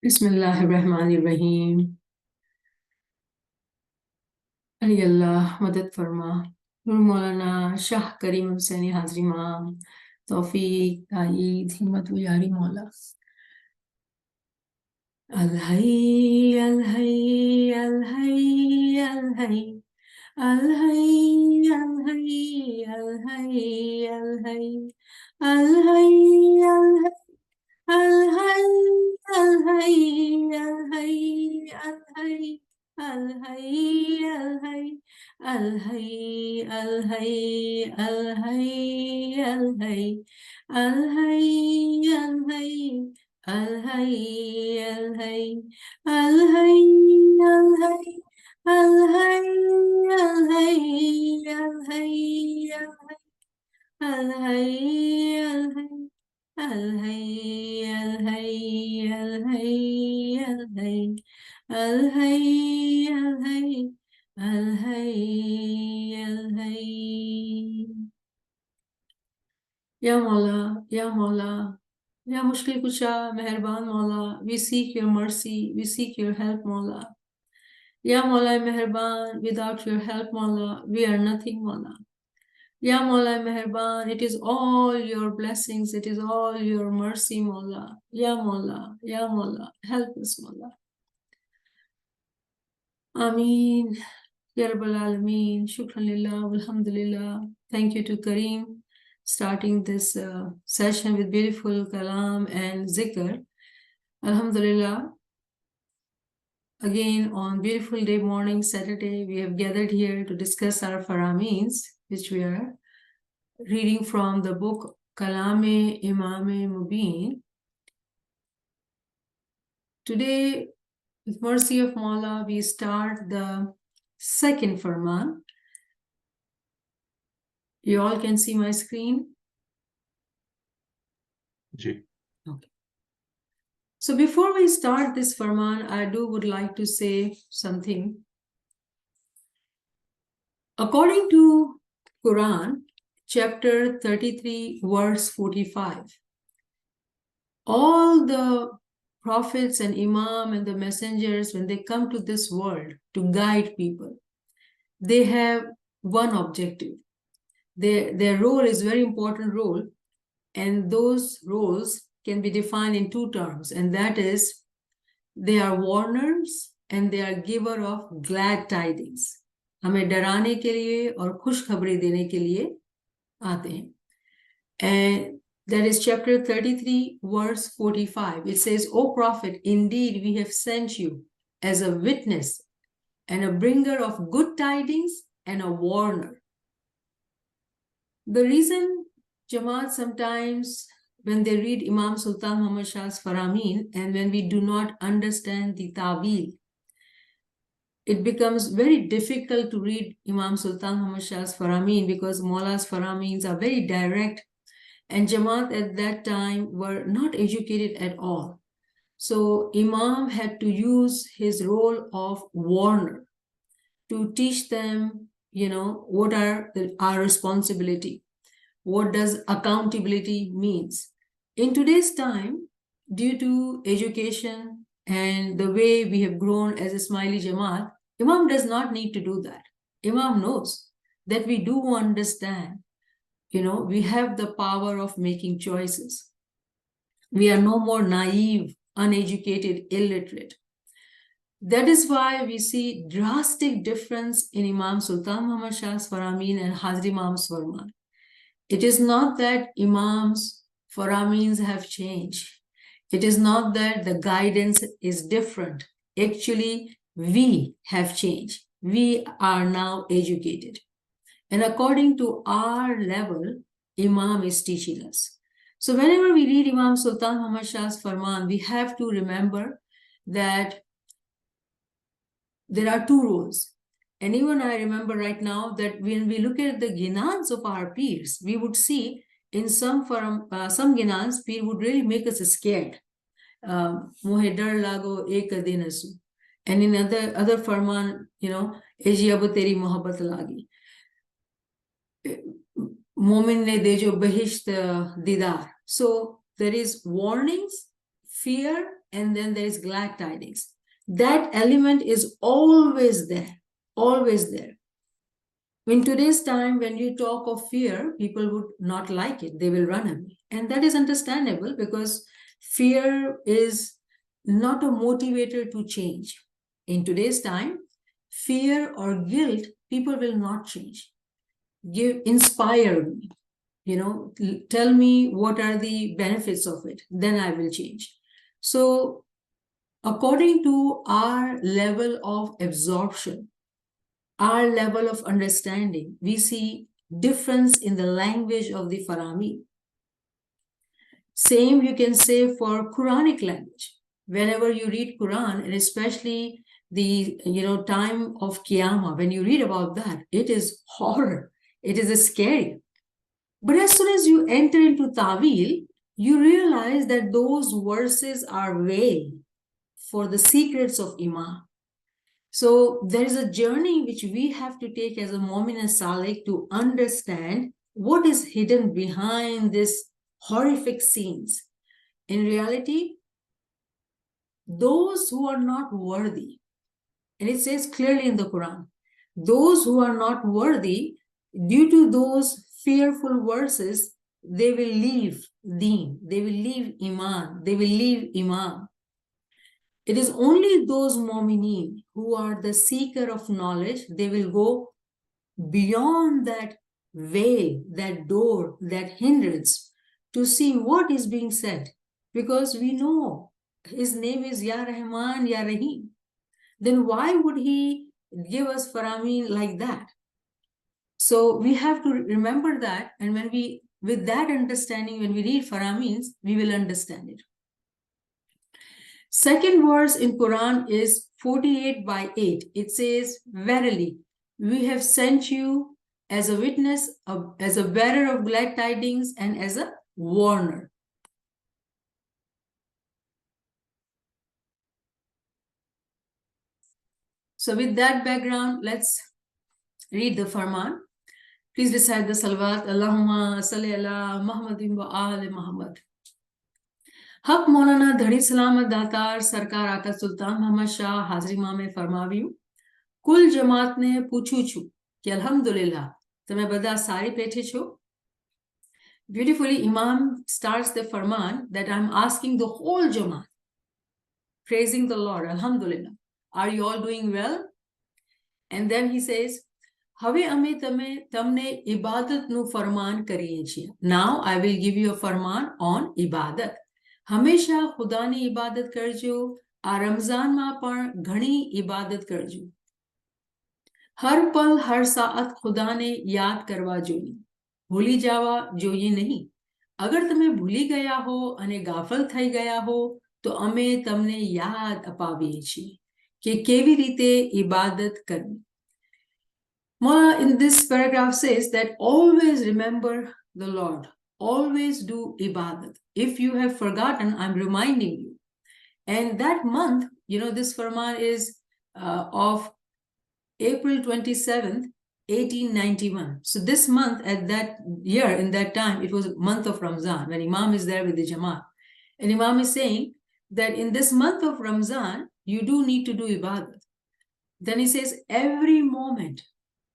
बिस्मिल्लाहिर्रहमानिर्रहीम। अली अल्लाह मदद फरमा। मौलाना शाह करीम हुसैनी हाजरी माम तौफीक ताईद हिम्मत व यारी मौला। अल हई अल हई अल हई अल हई अल हई अल हई अल हई अल हई अल हई अल हई الحي الحي الحي الحي الحي الحي الحي الحي الحي الحي الحي الحي الحي الحي الحي الحي الحي الحي الهي الهي الهي الهي الهي الهي الهي الهي Ya Mawla, Ya Mawla, Ya Mushkil Kusha, Meherban Mawla, we seek your mercy, we seek your help Mawla. Ya Mawla Meherban, without your help Mawla, we are nothing Mawla. Ya Mawla Meherban, it is all your blessings, it is all your mercy, Mawla. Ya Mawla, help us, Mawla. Ameen. Ya Rabbal Alameen. Shukran Lillah, Alhamdulillah. Thank you to Kareem, starting this session with beautiful kalam and zikr. Alhamdulillah. Again, on beautiful day morning, Saturday, we have gathered here to discuss our farameens, which we are reading from the book Kalam-i Imam-i Mubin. Today, with mercy of Mawla, we start the second Farman. You all can see my screen? Ji. Okay. So before we start this Farman, I would like to say something. According to Quran, chapter 33, verse 45, all the prophets and imam and the messengers, when they come to this world to guide people, they have one objective. Their role is very important role, and those roles can be defined in two terms, and that is they are warners and they are giver of glad tidings. हमें डराने के लिए और खुशखबरी देने के लिए आते हैं. And that is chapter 33, verse 45. It says, O Prophet, indeed we have sent you as a witness and a bringer of good tidings and a warner. The reason Jama'at sometimes, when they read Imam Sultan Muhammad Shah's Farameen, and when we do not understand the Ta'wil, it becomes very difficult to read Imam Sultan Muhammad Shah's Farameen because Mawla's Farameens are very direct, and Jamaat at that time were not educated at all. So Imam had to use his role of warner to teach them, what are our responsibility. What does accountability means? In today's time, due to education and the way we have grown as a Smiley Jamaat, Imam does not need to do that. Imam knows that we do understand, we have the power of making choices. We are no more naive, uneducated, illiterate. That is why we see drastic difference in Imam Sultan Muhammad Shah's Farameen and Hazri Imam's Farman. It is not that Imam's Farameens have changed. It is not that the guidance is different. Actually, we have changed. We are now educated. And according to our level, Imam is teaching us. So whenever we read Imam Sultan Muhammad Shah's Farman, we have to remember that there are two roles. And even I remember right now that when we look at the ginans of our peers, we would see in some ginans, peer would really make us scared. Mohe dar lago ek dinasu. And in other farman, eji abo teri mohabbat lagi. Momin ne dejo bahisht didar. So there is warnings, fear, and then there is glad tidings. That element is always there, always there. In today's time, when you talk of fear, people would not like it. They will run away. And that is understandable because fear is not a motivator to change. In today's time, fear or guilt, people will not change. Inspire me, tell me what are the benefits of it, then I will change. So according to our level of absorption, our level of understanding, we see difference in the language of the Farami. Same you can say for Quranic language. Whenever you read Quran, and especially the time of Qiyamah, when you read about that, it is horror. It is scary. But as soon as you enter into Tawil, you realize that those verses are vague for the secrets of Imam. So there is a journey which we have to take as a Mu'min and Salik to understand what is hidden behind these horrific scenes. In reality, those who are not worthy, and it says clearly in the Quran, those who are not worthy, due to those fearful verses, they will leave Deen, they will leave Iman, they will leave Imam. It is only those mu'mineen who are the seeker of knowledge, they will go beyond that veil, that door, that hindrance to see what is being said. Because we know his name is Ya Rahman, Ya Rahim. Then why would he give us Faramin like that? So we have to remember that, and when we, with that understanding, when we read Faramins, we will understand it. Second verse in Quran is 48/8. It says, verily, we have sent you as a witness, as a bearer of glad tidings, and as a warner. So with that background, let's read the Farman. Please recite the Salawat. Allahumma salli ala Muhammadin wa ali Muhammad. હક મૌલાના ધડી સલામત દાતાર સરકાર આકા સુલતાન મોહમ્મદ શાહ હાજરી મામે ફરમાવ્યું, કુલ જમાતને પૂછું છું કે અલ્હમ્દુલિલ્લાહ તમે બધા સારી પેઠે છો. Beautifully, Imam starts the Farman that I'm asking the whole Jama'at, praising the Lord, Alhamdulillah. Are you all doing well? And then he says, હવે અમે તમને ઇબાદતનું ફરમાન કરીએ છીએ. Now I will give you a farman on ibadat. હંમેશા ખુદાની ઇબાદત કરજો. આ રમઝાનમાં પણ ઘણી ઇબાદત કરજો. હર પલ હર સાઅત ખુદાને યાદ કરવા જોઈએ. ભૂલી જવા જોઈએ નહીં. અગર તમે ભૂલી ગયા હો અને ગાફલ થઈ ગયા હો તો અમે તમને યાદ અપાવીએ છીએ કે કેવી રીતે ઇબાદત કરવી. Mawla in this paragraph says that always remember the Lord. Always do ibadat. If you have forgotten, I'm reminding you. And that month, this Farman is of April 27th, 1891. So this month, at that year, in that time, it was month of Ramzan, when Imam is there with the Jama'at. And Imam is saying that in this month of Ramzan, you do need to do ibadat. Then he says, every moment,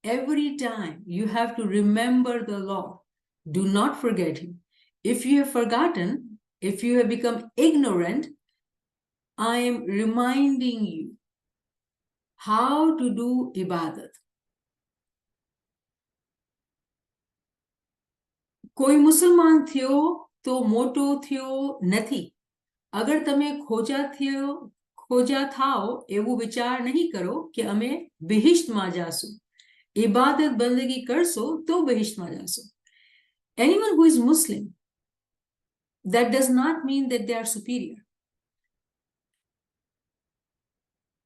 every time, you have to remember the Lord. Do not forget him. If you have forgotten, if you have become ignorant, I am reminding you how to do ibadat. કોઈ મુસલમાન થયો તો મોટો થયો નથી. અગર તમે ખોજા થાઓ એવું વિચાર નહીં કરો કે અમે બહિશ્તમાં જાશું. ઇબાદત બંદગી કરશો તો બહિશ્તમાં જાશો. Anyone who is Muslim, that does not mean that they are superior.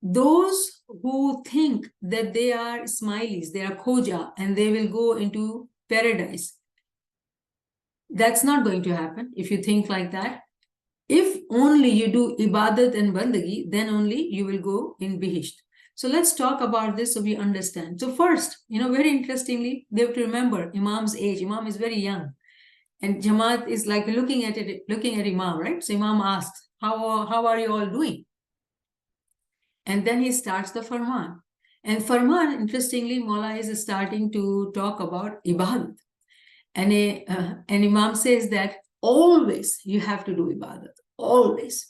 Those who think that they are Ismailis, they are Khoja, and they will go into paradise, that's not going to happen if you think like that. If only you do ibadat and bandagi, then only you will go in Bihisht. So let's talk about this so we understand. So first, very interestingly, they have to remember Imam's age. Imam is very young. And Jama'at is like looking at Imam, right? So Imam asked, How are you all doing? And then he starts the Farman. And Farman, interestingly, Maula is starting to talk about Ibadat. And an Imam says that always you have to do Ibadat, always.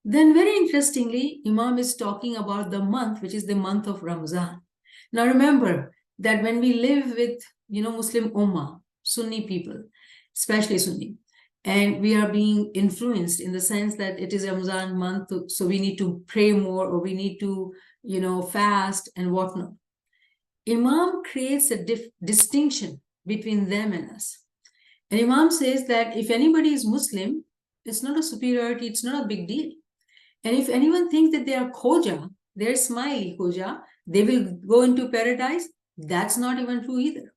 Then very interestingly, Imam is talking about the month, which is the month of Ramzan. Now remember that when we live with, Muslim Ummah, Sunni people, especially Sunni, and we are being influenced in the sense that it is Ramzan month, so we need to pray more, or we need to, fast and whatnot. Imam creates a distinction between them and us. And Imam says that if anybody is Muslim, it's not a superiority, it's not a big deal. And if anyone thinks that they are Khoja, they're smiley Khoja, they will go into paradise, that's not even true either.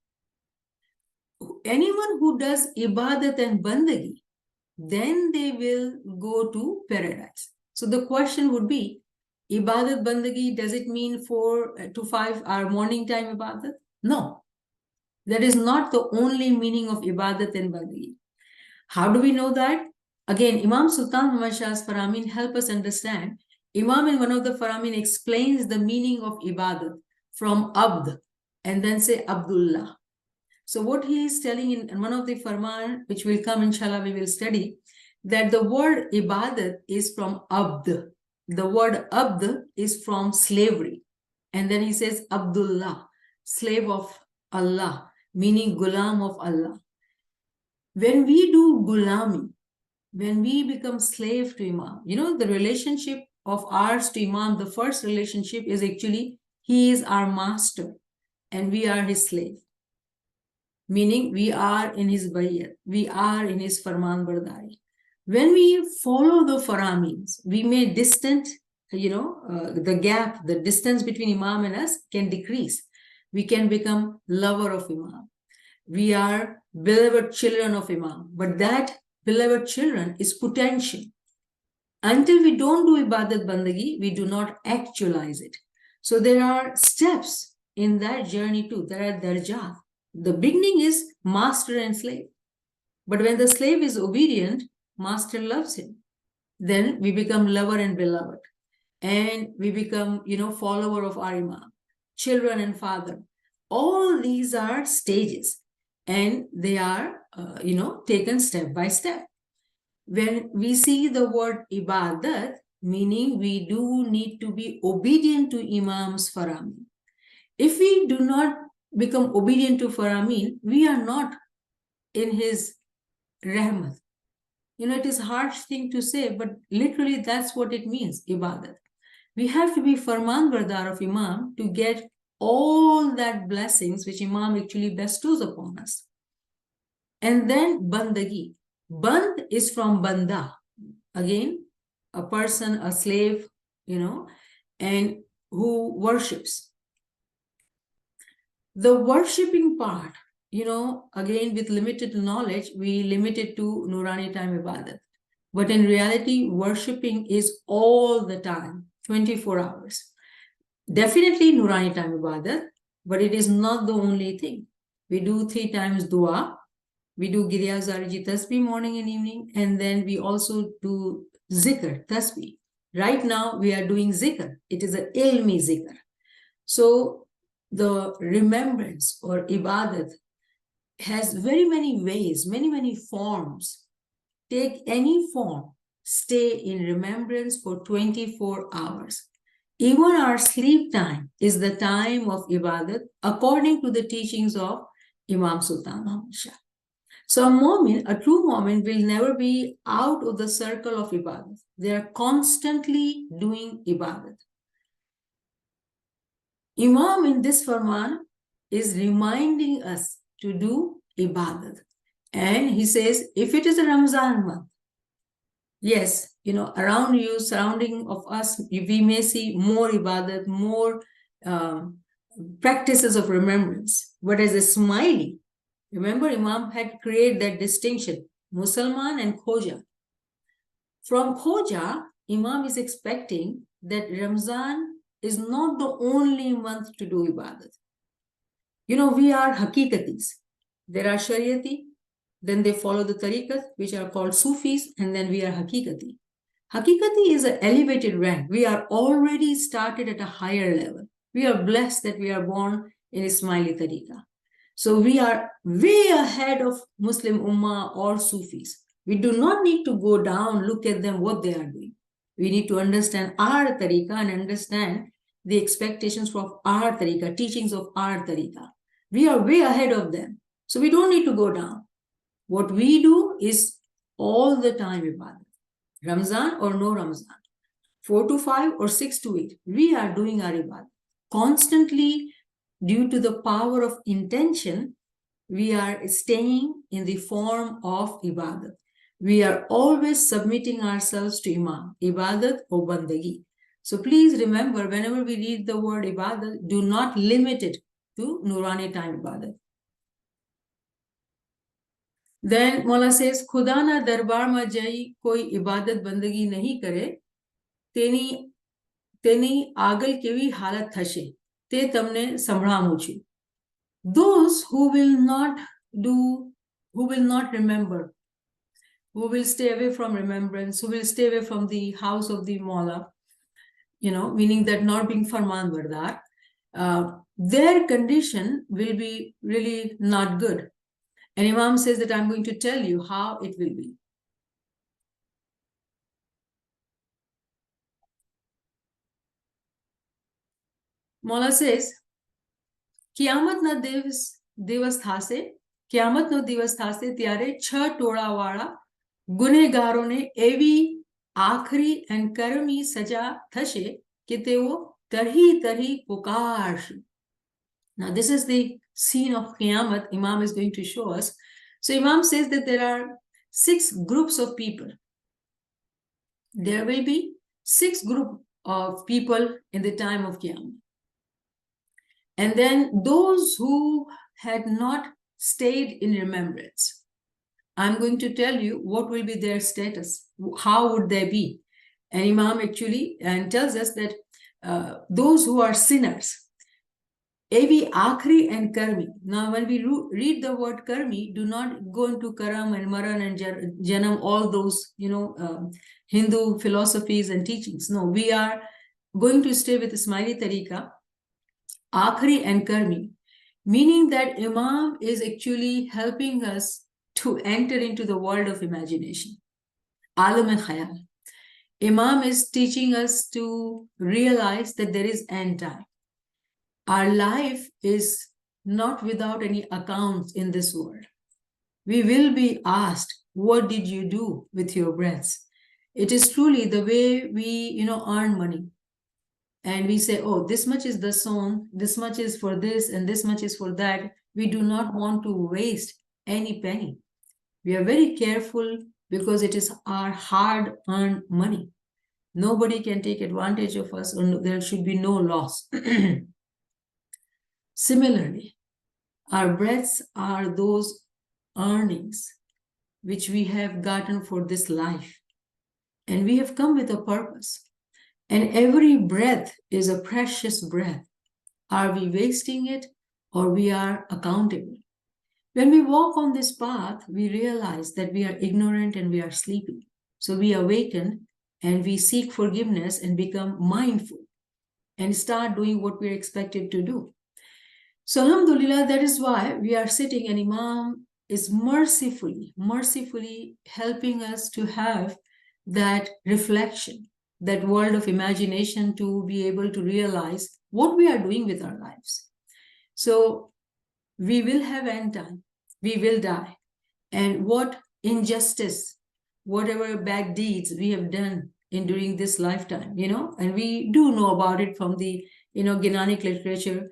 Anyone who does Ibadat and Bandagi, then they will go to paradise. So the question would be, Ibadat Bandagi, does it mean 4 to 5 hour morning time Ibadat? No. That is not the only meaning of Ibadat and Bandagi. How do we know that? Again, Imam Sultan Muhammad Shah's Faramin help us understand. Imam in one of the Faramin explains the meaning of Ibadat from Abd and then say Abdullah. So what he is telling in one of the Farman, which will come inshallah, we will study, that the word Ibadat is from Abd. The word Abd is from slavery. And then he says Abdullah, slave of Allah, meaning Ghulam of Allah. When we do Ghulami, when we become slave to Imam, the relationship of ours to Imam, the first relationship is actually, he is our master and we are his slave. Meaning we are in his bayat, we are in his Farman Bardari. When we follow the Faramins, we may the gap, the distance between Imam and us can decrease. We can become lover of Imam. We are beloved children of Imam, but that beloved children is potential. Until we don't do Ibadat Bandagi, we do not actualize it. So there are steps in that journey too. There are darjat. The beginning is master and slave. But when the slave is obedient, master loves him. Then we become lover and beloved. And we become, follower of our Imam, children and father. All these are stages. And they are, taken step by step. When we see the word Ibadat, meaning we do need to be obedient to Imam's Faramin. If we do not become obedient to Faramin, we are not in his Rahmat. It is a harsh thing to say, but literally that's what it means, Ibadat. We have to be Farman Bardar of Imam to get all that blessings which Imam actually bestows upon us. And then Bandagi. Band is from Banda. Again, a person, a slave, and who worships. The worshipping part, again, with limited knowledge, we limit it to Nurani time Ibadat. But in reality, worshipping is all the time, 24 hours. Definitely Nurani time Ibadat, but it is not the only thing. We do 3 times dua. We do Girya Zariji Tasbih morning and evening, and then we also do Zikr, Tasbih. Right now, we are doing Zikr. It is an ilmi Zikr. So, the remembrance or Ibadat has very many ways, many forms. Take any form, stay in remembrance for 24 hours. Even our sleep time is the time of Ibadat according to the teachings of Imam Sultan Muhammad Shah. So a true Mu'min will never be out of the circle of Ibadat. They are constantly doing Ibadat. Imam in this Farman is reminding us to do Ibadat. And he says, if it is a Ramzan month, yes, around you, surrounding of us, we may see more Ibadat, more practices of remembrance. But as a smiley, remember, Imam had created that distinction, Musalman and Khoja. From Khoja, Imam is expecting that Ramzan is not the only month to do Ibadat. We are Hakikatis. There are Shariati, then they follow the Tariqat, which are called Sufis, and then we are Hakikati. Hakikati is an elevated rank. We are already started at a higher level. We are blessed that we are born in Ismaili Tariqa. So we are way ahead of Muslim Ummah or Sufis. We do not need to go down, look at them, what they are doing. We need to understand our Tariqa and understand the expectations of our Tariqa, teachings of our Tariqa. We are way ahead of them. So we don't need to go down. What we do is all the time ibadah. Ramzan or no Ramzan, 4 to 5 or 6 to 8, we are doing our ibadah. Constantly, due to the power of intention, we are staying in the form of ibadah. We are always submitting ourselves to Imam, ibadat or bandagi. So please remember, whenever we read the word ibadat, do not limit it to Nurani time ibadat. Then Mola says, खुदा ना दरबार में जाई कोई इबादत बंदगी नहीं करे તેની આગળ કેવી હાલત થશે તે તમને સંભળાવું છું. Those who will not remember, who will stay away from remembrance, who will stay away from the house of the Mawla, meaning that not being Farman Bardar, their condition will be really not good. And Imam says that I'm going to tell you how it will be. Mawla says, કિયામતના દિવસ થાશે ત્યારે 6 ટોળાવાળા ગુનેગારોને એવી આખરી અને કર્મી સજા થશે કે તેઓ તરહી તરહી પુકારશે. Now this is the scene of Qiyamah Imam is going to show us. So Imam says that there are 6 groups of people. There will be 6 groups of people in the time of Qiyamah. And then those who had not stayed in remembrance, I'm going to tell you what will be their status. How would they be? And Imam actually tells us that those who are sinners, Evi Akhri and Karmi. Now, when we read the word Karmi, do not go into Karam and Maran and Janam, all those, Hindu philosophies and teachings. No, we are going to stay with Ismaili Tariqa, Akhri and Karmi, meaning that Imam is actually helping us to enter into the world of imagination. Alam and Khayal. Imam is teaching us to realize that there is end time. Our life is not without any accounts in this world. We will be asked, what did you do with your breaths? It is truly the way we, earn money. And we say, oh, this much is the song, this much is for this, and this much is for that. We do not want to waste any penny. We are very careful because it is our hard-earned money. Nobody can take advantage of us, or there should be no loss. Similarly, our breaths are those earnings which we have gotten for this life. And we have come with a purpose. And every breath is a precious breath. Are we wasting it or we are accountable? When we walk on this path, we realize that we are ignorant and we are sleepy. So we awaken and we seek forgiveness and become mindful and start doing what we are expected to do. So alhamdulillah, that is why we are sitting and Imam is mercifully helping us to have that reflection, that world of imagination, to be able to realize what we are doing with our lives. So we will have end time, we will die, and what injustice, whatever bad deeds we have done during this lifetime, and we do know about it from the, Ghanaic literature,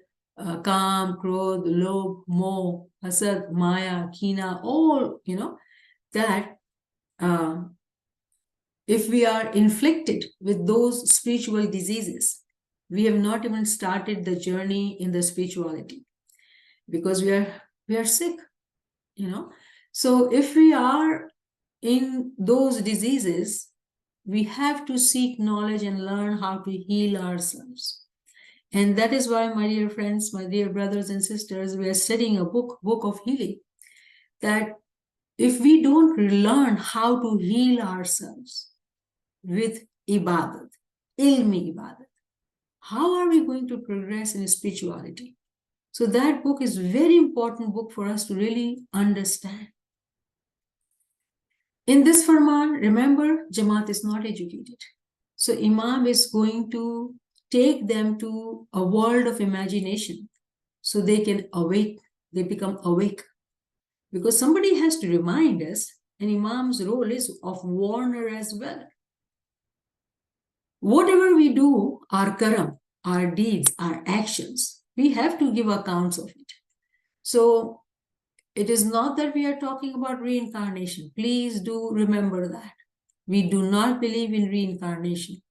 Kam, Krodh, Lobh, Moh, Hasad, Maya, Kina, all, that if we are inflicted with those spiritual diseases, we have not even started the journey in the spirituality because we are sick, So if we are in those diseases, we have to seek knowledge and learn how to heal ourselves. And that is why, my dear friends, my dear brothers and sisters, we are studying a book of healing, that if we don't learn how to heal ourselves, with ibadat, ilmi ibadat. How are we going to progress in spirituality? So that book is a very important book for us to really understand. In this Farman, remember, Jama'at is not educated. So Imam is going to take them to a world of imagination so they can awake, they become awake. Because somebody has to remind us, and Imam's role is of warner as well. Whatever we do, our karam, our deeds, our actions, we have to give accounts of it. So it is not that we are talking about reincarnation. Please do remember that. We do not believe in reincarnation.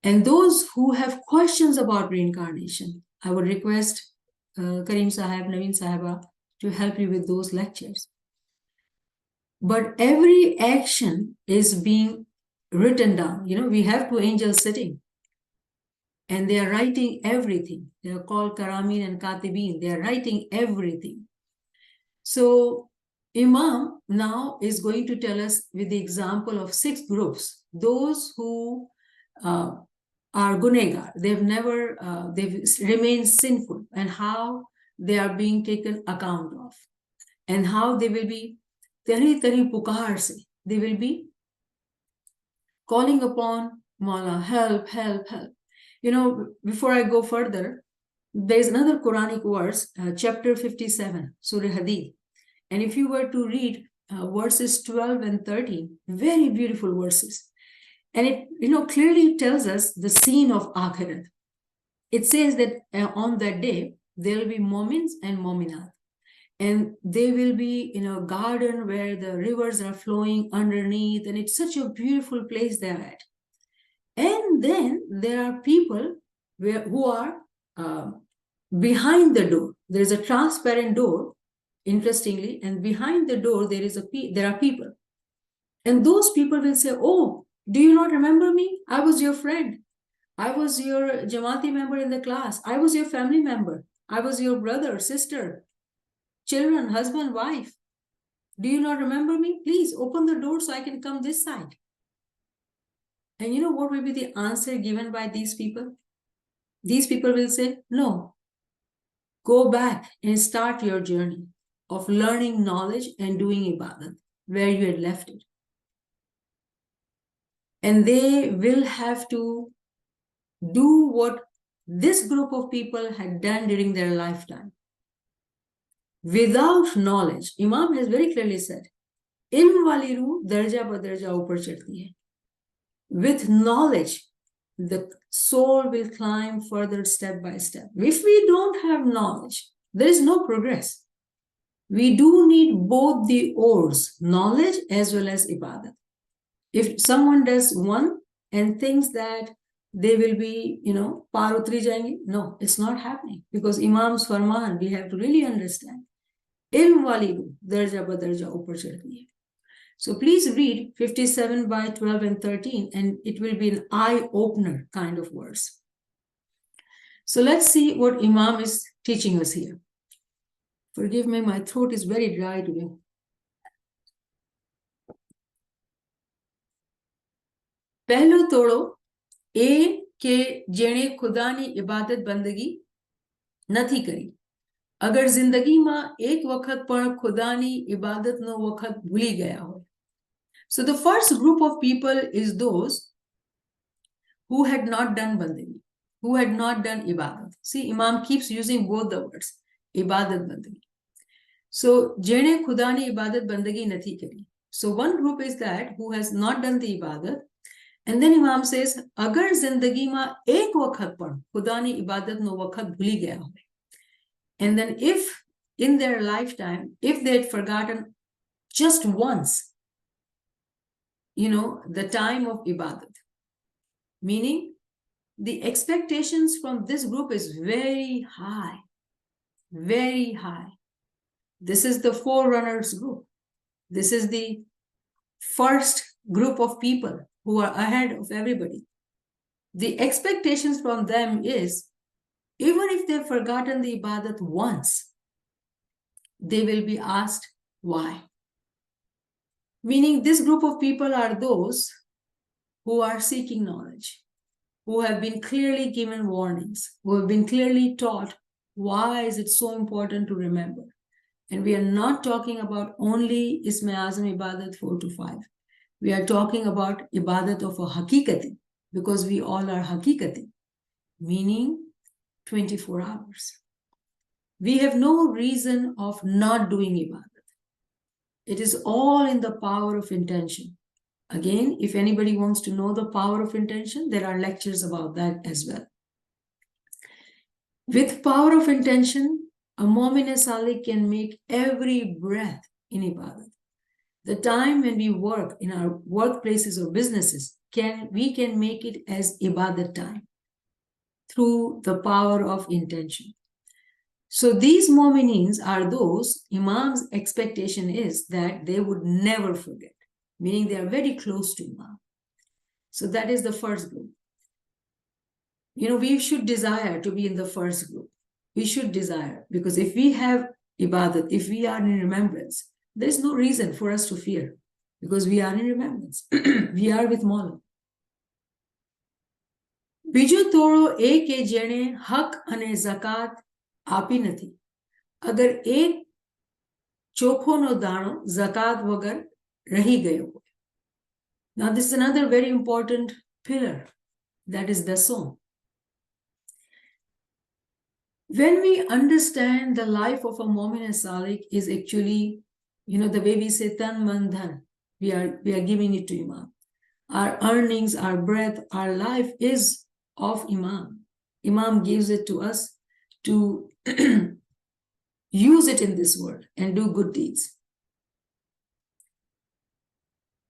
And those who have questions about reincarnation, I would request Karim Sahib, Naveen Sahiba to help you with those lectures. But every action is being written down. You know, we have two angels sitting and they are writing everything. They are called Karamin and Katibin. They are writing everything. So Imam now is going to tell us with the example of 6 groups, those who are gunegar, they've remained sinful, and how they are being taken account of, and how they will be tari pukar se, they will be calling upon Mawla, help, help, help. You know, before I go further, there is another Quranic verse, chapter 57, Surah Hadid. And if you were to read verses 12 and 13, very beautiful verses. And it, you know, clearly tells us the scene of Akhirat. It says that on that day, there will be momins and mominat. And they will be in a garden where the rivers are flowing underneath. And it's such a beautiful place they're at. And then there are people who are behind the door. There is a transparent door, interestingly, and behind the door there are people. And those people will say, oh, do you not remember me? I was your friend. I was your Jama'ati member in the class. I was your family member. I was your brother, sister, children, husband, wife. Do you not remember me? Please open the door so I can come this side. And you know what will be the answer given by these people? These people will say, no, go back and start your journey of learning knowledge and doing ibadat where you had left it. And they will have to do what this group of people had done during their lifetime. Without knowledge, Imam has very clearly said, ilm wali ruh darja ba darja upar chadti hai. With knowledge, the soul will climb further step by step. If we don't have knowledge, there is no progress. We do need both the oars, knowledge as well as ibadat. If someone does one and thinks that they will be, you know, par utri jayenge, no, it's not happening, because Imam's Farman, we have to really understand. Ilm wali ruh darja ba darja upar chadti hai. So please read 57 by 12 and 13, and it will be an eye-opener kind of verse. So let's see what Imam is teaching us here. Forgive me, my throat is very dry today. पहलो तोड़ो ए के जेणे खुदानी इबादत बंदगी નથી કરી. અગર જિંદગીમાં એક વખત પણ ખુદાની ઇબાદતનો વખત ભૂલી ગયા હોય. So the first group of people is those who had not done bandagi, who had not done ibadat. See, Imam keeps using both the words, ibadat bandagi. So, jene khudani ibadat bandagi nathi kari. So one group is that who has not done the ibadat. And then Imam says, agar zindagi ma ek wakhat par khudani ibadat no wakhat bhuli gaya hoy. And then if in their lifetime, if they had forgotten just once, you know, the time of ibadat, meaning the expectations from this group is very high, very high. This is the forerunners group. This is the first group of people who are ahead of everybody. The expectations from them is, even if they've forgotten the ibadat once, they will be asked why. Meaning this group of people are those who are seeking knowledge, who have been clearly given warnings, who have been clearly taught why is it so important to remember. And we are not talking about only Isme Azam Ibadat 4 to 5. We are talking about Ibadat of a Hakikati, because we all are Hakikati, meaning 24 hours. We have no reason of not doing Ibadat. It is all in the power of intention. Again, if anybody wants to know the power of intention, there are lectures about that as well. With power of intention, a Mu'min Salik can make every breath in Ibadat. The time when we work in our workplaces or businesses, we can make it as Ibadat time through the power of intention. So these Mu'minins are those, Imam's expectation is that they would never forget, meaning they are very close to Imam. So that is the first group. We should desire to be in the first group. We should desire, because if we have Ibadat, if we are in remembrance, there is no reason for us to fear, because we are in remembrance. We are with Mawla. બીજું તોડો એ કે જેણે હક અને ઝકાત આપી નથી. અગર એક ચોખોનો દાણો ઝકાત વગર રહી ગયો હોય. Now this is another very important pillar, that is the song. When we understand the life of a Mu'min Salik is actually, the way we say tan man dhan, we are giving it to Imam. Our earnings, our breath, our life is of Imam. Imam gives it to us to use it in this world and do good deeds.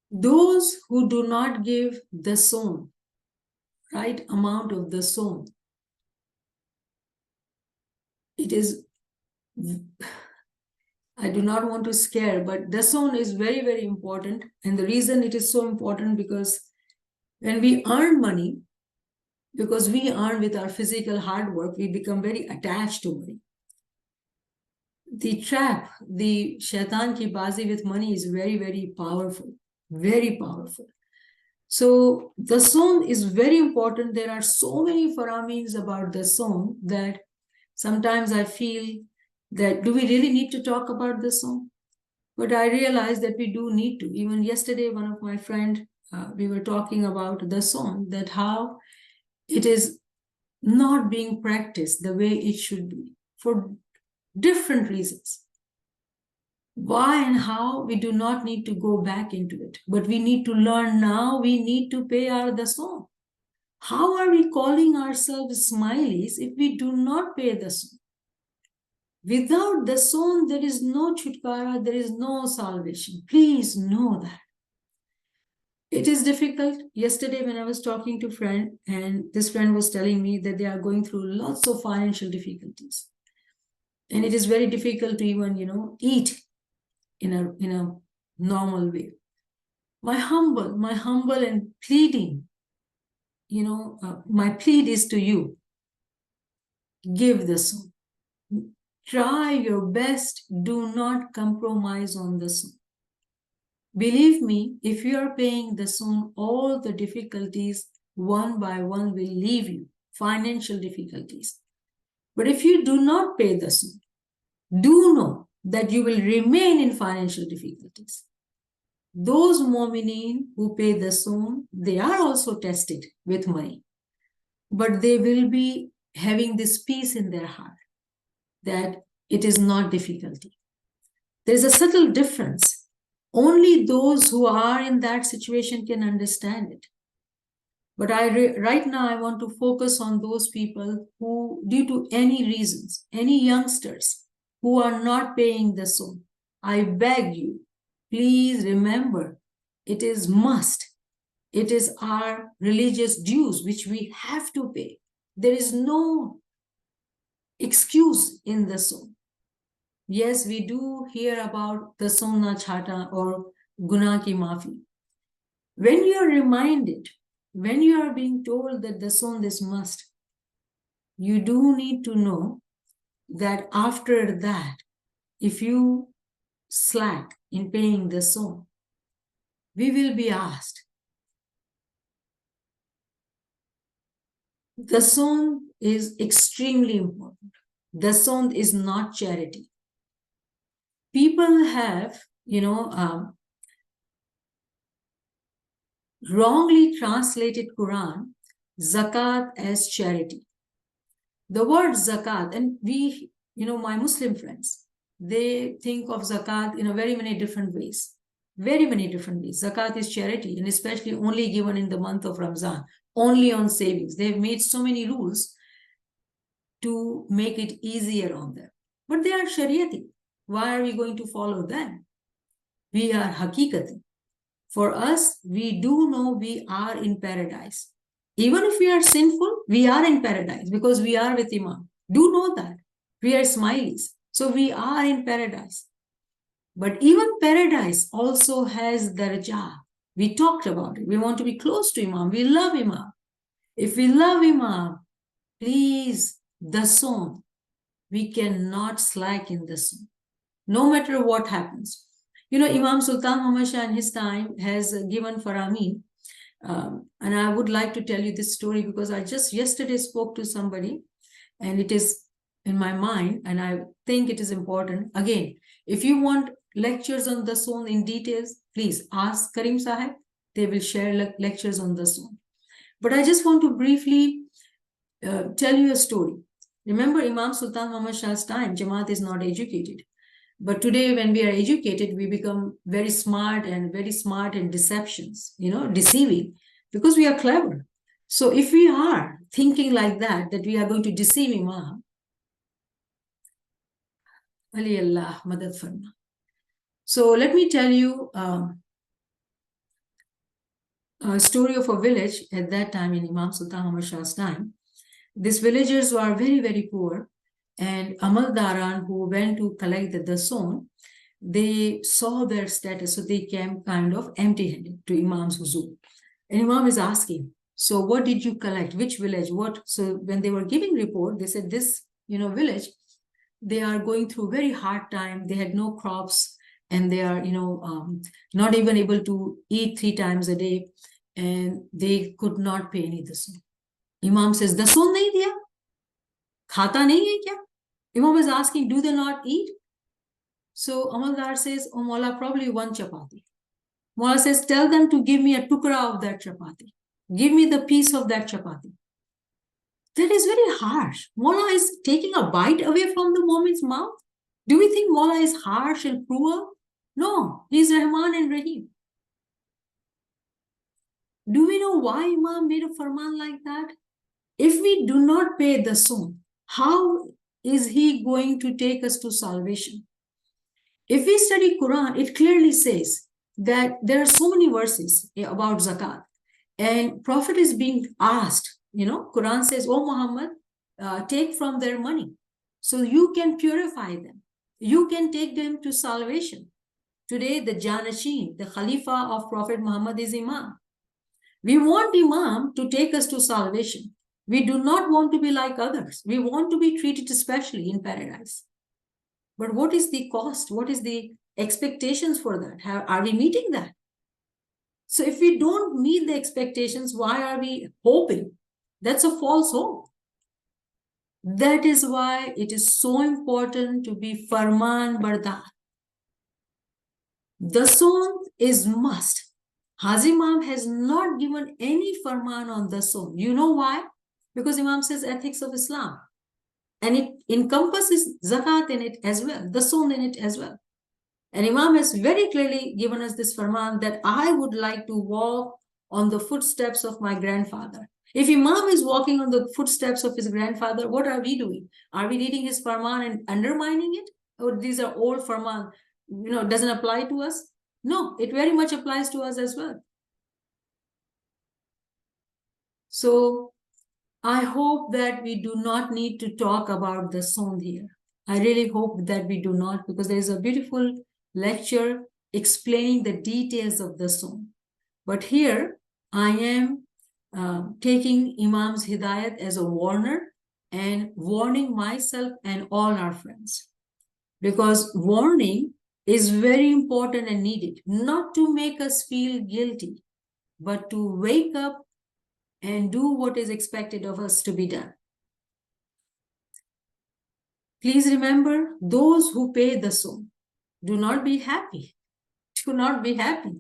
Those who do not give the sown, right amount of the sown, it is, I do not want to scare, but the sown is very, very important. And the reason it is so important, because when we earn money, because we earn with our physical hard work, we become very attached to money. The trap, the shaitan ki bazi with money is very, very powerful, very powerful. So the sown is very important. There are so many faramins about the sown that sometimes I feel that, do we really need to talk about the sown? But I realize that we do need to. Even yesterday, one of my friends, we were talking about the sown, that how it is not being practiced the way it should be for different reasons. Why and how, we do not need to go back into it, but we need to learn now. We need to pay our the sown. How are we calling ourselves smileys if we do not pay the sown? Without the sown, there is no chutkara, there is no salvation. Please know that. It is difficult. Yesterday, when I was talking to a friend, and this friend was telling me that they are going through lots of financial difficulties. And it is very difficult to even, eat in a normal way. My humble and pleading, my plead is to you. Give the sown. Try your best. Do not compromise on the sown. Believe me, if you are paying the sown, all the difficulties one by one will leave you, financial difficulties. But if you do not pay the sown, do know that you will remain in financial difficulties. Those mu'minin who pay the sown, they are also tested with money, but they will be having this peace in their heart that it is not difficulty. There is a subtle difference. Only those who are in that situation can understand it. But right now, I want to focus on those people who, due to any reasons, any youngsters who are not paying the sown. I beg you, please remember, it is must. It is our religious dues which we have to pay. There is no excuse in the sown. Yes, we do hear about the Sonna Chhata or Guna ki Maafi. When you are reminded, when you are being told that the sown is must, you do need to know that after that, if you slack in paying the sown, we will be asked. The Sond is extremely important. The Sond is not charity. People have, wrongly translated Quran, zakat as charity. The word zakat, and we, my Muslim friends, they think of zakat in a very many different ways. Very many different ways. Zakat is charity, and especially only given in the month of Ramzan, only on savings. They've made so many rules to make it easier on them. But they are Shariati. Why are we going to follow them? We are Hakikati. For us, we do know we are in paradise. Even if we are sinful, we are in paradise because we are with Imam. Do know that. We are smileys. So we are in paradise. But even paradise also has darajah. We talked about it. We want to be close to Imam. We love Imam. If we love Imam, please, the song, we cannot slack in the song, no matter what happens. Imam Sultan Muhammad Shah in his time has given Farami. And I would like to tell you this story because I just yesterday spoke to somebody and it is in my mind and I think it is important. Again, if you want lectures on the Song in details, please ask Karim Sahib. They will share lectures on the Song. But I just want to briefly tell you a story. Remember Imam Sultan Muhammad Shah's time, Jama'at is not educated. But today, when we are educated, we become very smart in deceptions, deceiving, because we are clever. So if we are thinking like that we are going to deceive Imam, Ali Allah, Madad Farma. So let me tell you a story of a village at that time in Imam Sultan Muhammad Shah's time. These villagers were very, very poor. And Amal Daran, who went to collect the dason, they saw their status, so they came kind of empty-handed to Imam's huzur. And Imam is asking, so what did you collect? Which village? What? So when they were giving report, they said this, village, they are going through very hard time. They had no crops and they are, not even able to eat 3 times a day and they could not pay any dason. Imam says, dason nahi diya? Khata nahi hai kya? Imam is asking, do they not eat? So Amaldar says, oh Mola, probably 1 chapati. Mola says, tell them to give me a tukra of that chapati. Give me the piece of that chapati. That is very harsh. Mola is taking a bite away from the moment's mouth. Do we think Mola is harsh and cruel? No, he is Rahman and Rahim. Do we know why Imam made a farman like that? If we do not pay the son, how is he going to take us to salvation? If we study Quran, it clearly says that there are so many verses about zakat, and Prophet is being asked, Quran says, oh Muhammad, take from their money so you can purify them. You can take them to salvation. Today, the Janashin, the Khalifa of Prophet Muhammad is Imam. We want Imam to take us to salvation. We do not want to be like others. We want to be treated especially in paradise. But what is the cost? What is the expectations for that? Are we meeting that? So if we don't meet the expectations, why are we hoping? That's a false hope. That is why it is so important to be farman bardar. The song is must. Haji Imam has not given any farman on the song. You know why? Because Imam says ethics of Islam. And it encompasses zakat in it as well, the son in it as well. And Imam has very clearly given us this farman that I would like to walk on the footsteps of my grandfather. If Imam is walking on the footsteps of his grandfather, what are we doing? Are we reading his farman and undermining it? Or these are old farman, doesn't apply to us? No, it very much applies to us as well. So I hope that we do not need to talk about the song here. I really hope that we do not, because there is a beautiful lecture explaining the details of the song. But here I am taking Imam's Hidayat as a warner and warning myself and all our friends. Because warning is very important and needed, not to make us feel guilty, but to wake up and do what is expected of us to be done. Please remember, those who pay the sum, do not be happy. Do not be happy.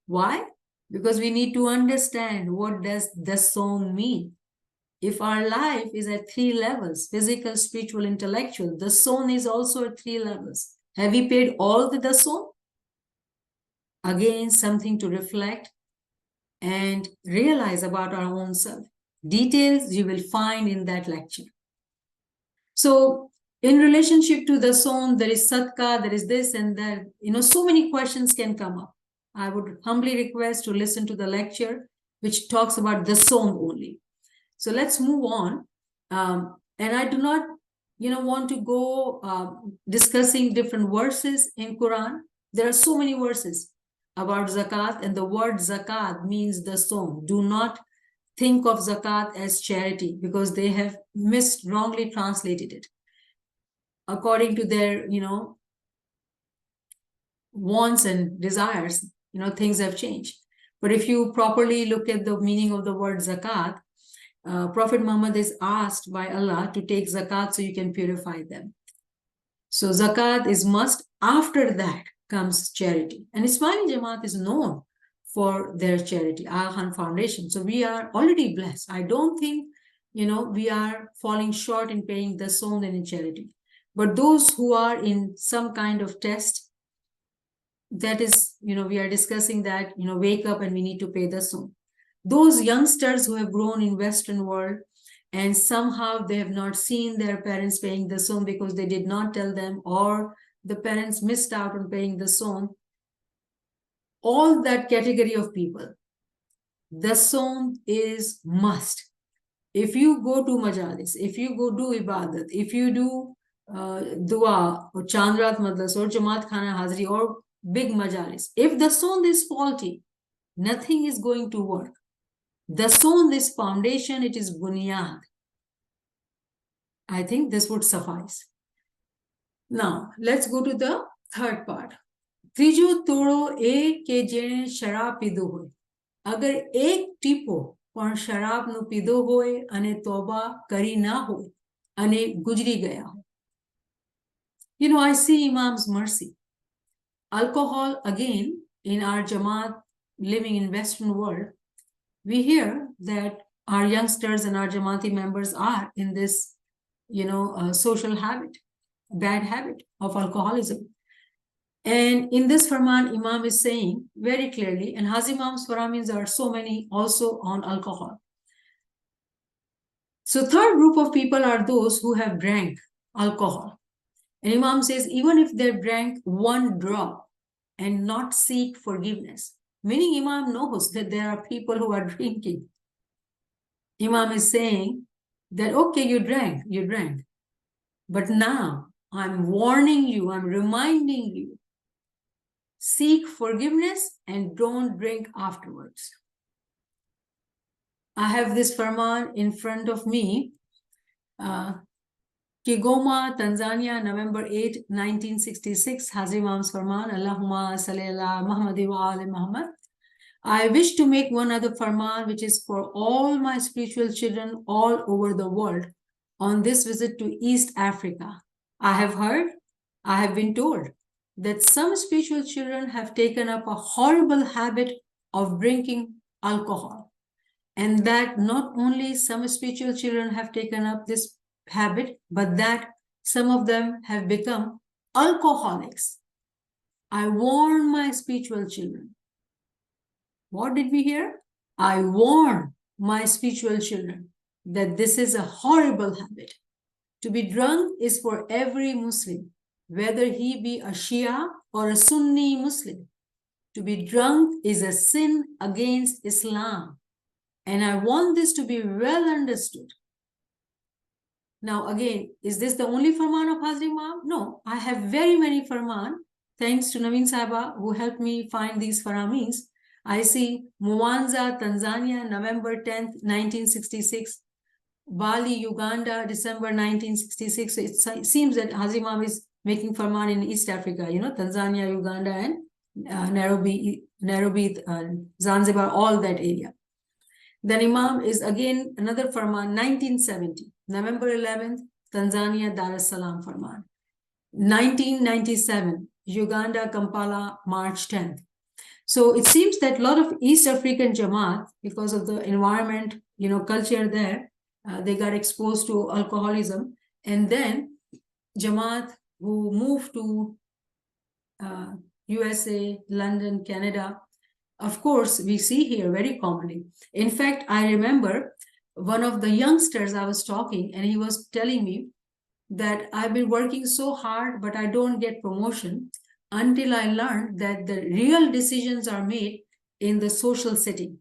Why? Because we need to understand what does the song mean. If our life is at 3 levels, physical, spiritual, intellectual, the soul is also at 3 levels. Have we paid all the soul? Again, something to reflect and realize about our own self. Details you will find in that lecture. So in relationship to the soul, there is satka, there is this and that. So many questions can come up. I would humbly request to listen to the lecture, which talks about the soul only. So let's move on. And I do not, want to go discussing different verses in Quran. There are so many verses about zakat, and the word zakat means the song. Do not think of zakat as charity, because they have wrongly translated it. According to their, wants and desires, things have changed. But if you properly look at the meaning of the word zakat, Prophet Muhammad is asked by Allah to take zakat so you can purify them. So zakat is must. After that comes charity. And Ismaili Jama'at is known for their charity, Aga Khan Foundation. So we are already blessed. I don't think, we are falling short in paying the soul and in charity. But those who are in some kind of test, that is, we are discussing that, wake up and we need to pay the soul. Those youngsters who have grown in Western world and somehow they have not seen their parents paying the soul because they did not tell them, or the parents missed out on paying the soul, all that category of people, the soul is must. If you go to majalis, if you go do ibadat, if you do dua or chandrat madras or Jamaat Khana Hazri or big majalis, if the soul is faulty, nothing is going to work. The soul is foundation, it is bunyad. I think this would suffice. Now, let's go to the third part. Trijo toro ek ke jene sharab pido hoy. Agar ek tipo પણ શરાબનું પીધો હોય અને તોબા કરી ના હોય અને ગુજરી ગયા હોય. I see Imam's mercy. Alcohol, again, in our Jamaat living in Western world, we hear that our youngsters and our Jamaati members are in this, social habit, bad habit of alcoholism. And in this Farman, Imam is saying very clearly, and Hazimam's Faramins are so many also on alcohol. So third group of people are those who have drank alcohol. And Imam says, even if they drank one drop and not seek forgiveness, meaning Imam knows that there are people who are drinking. Imam is saying that, okay, you drank. But now I'm warning you, I'm reminding you, seek forgiveness and don't drink afterwards. I have this Farman in front of me. Kigoma, Tanzania, November 8, 1966, Hazrat Imam's Farman, Allahumma salli ala Muhammadi wa ali Muhammad. I wish to make one other Farman, which is for all my spiritual children all over the world on this visit to East Africa. I have heard, I have been told that some spiritual children have taken up a horrible habit of drinking alcohol. And that not only some spiritual children have taken up this habit, but that some of them have become alcoholics. I warn my spiritual children. What did we hear? I warn my spiritual children that this is a horrible habit. To be drunk is for every Muslim, whether he be a Shia or a Sunni Muslim. To be drunk is a sin against Islam. And I want this to be well understood. Now, again, is this the only Farman of Hazrat Imam? No, I have very many Farman, thanks to Naveen Sahaba, who helped me find these Faramins. I see Mwanza, Tanzania, November 10th, 1966. Bali, Uganda, December 1966. So it seems that Hazrat Imam is making Farman in East Africa, Tanzania, Uganda, and Nairobi, Zanzibar, all that area. Then Imam is again another Farman, 1970, November 11th, Tanzania, Dar es Salaam Farman. 1997, Uganda, Kampala, March 10th. So it seems that a lot of East African Jama'at, because of the environment, culture there, they got exposed to alcoholism. And then Jama'at who moved to USA, London, Canada, of course, we see here very commonly. In fact, I remember one of the youngsters I was talking, and he was telling me that I've been working so hard, but I don't get promotion until I learned that the real decisions are made in the social setting.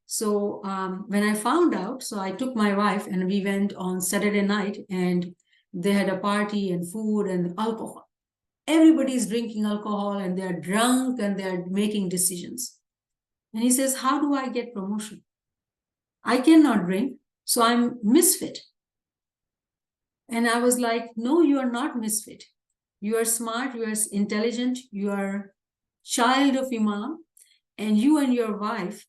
So when I found out, so I took my wife and we went on Saturday night, and they had a party and food and alcohol. Everybody's drinking alcohol and they're drunk and they're making decisions. And he says, how do I get promotion? I cannot drink, so I'm misfit. And I was like, no, you are not misfit. You are smart, you are intelligent, you are child of Imam, and you and your wife,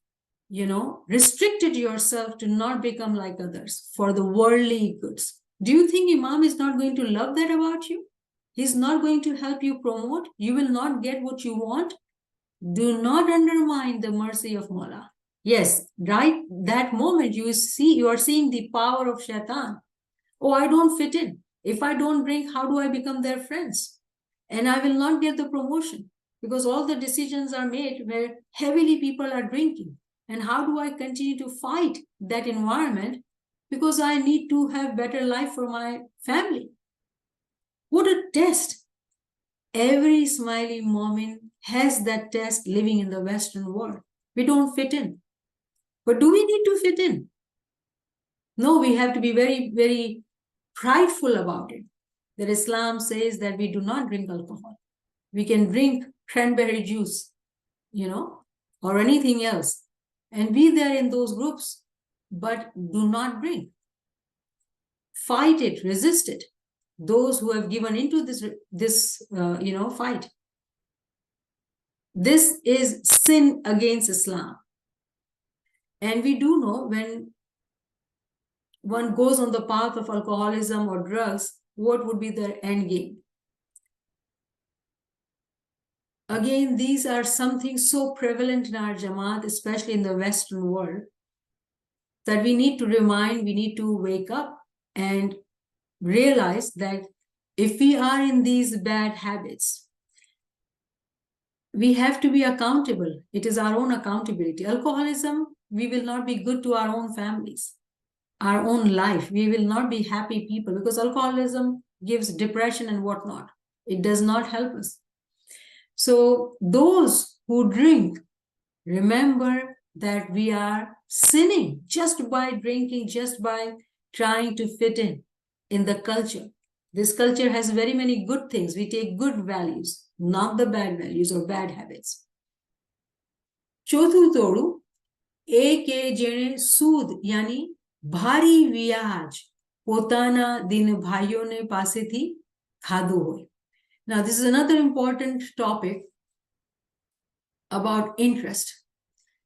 restricted yourself to not become like others for the worldly goods. Do you think Imam is not going to love that about you? He's not going to help you promote. You will not get what you want. Do not undermine the mercy of Mawla. Yes, right that moment you are seeing the power of Shaitan. Oh, I don't fit in. If I don't drink, how do I become their friends? And I will not get the promotion because all the decisions are made where heavily people are drinking. And how do I continue to fight that environment? Because I need to have better life for my family. What a test. Every smiley moment has that test living in the Western world. We don't fit in. But do we need to fit in? No, we have to be very, very prideful about it. That Islam says that we do not drink alcohol. We can drink cranberry juice, or anything else, and be there in those groups, but do not drink. Fight it, resist it. Those who have given into this fight. This is sin against Islam. And we do know when one goes on the path of alcoholism or drugs, what would be their end game? Again, these are something so prevalent in our Jama'at, especially in the Western world, that we need to we need to wake up and realize that if we are in these bad habits, we have to be accountable. It is our own accountability. Alcoholism, we will not be good to our own families, our own life. We will not be happy people because alcoholism gives depression and whatnot. It does not help us. So those who drink, remember that we are sinning just by drinking, just by trying to fit in the culture. This culture has very many good things. We take good values, not the bad values or bad habits. Chothu todu, ke jene sood, yani bhari vyaj, potana din bhaione pasethi khadu hoy. Now, this is another important topic about interest,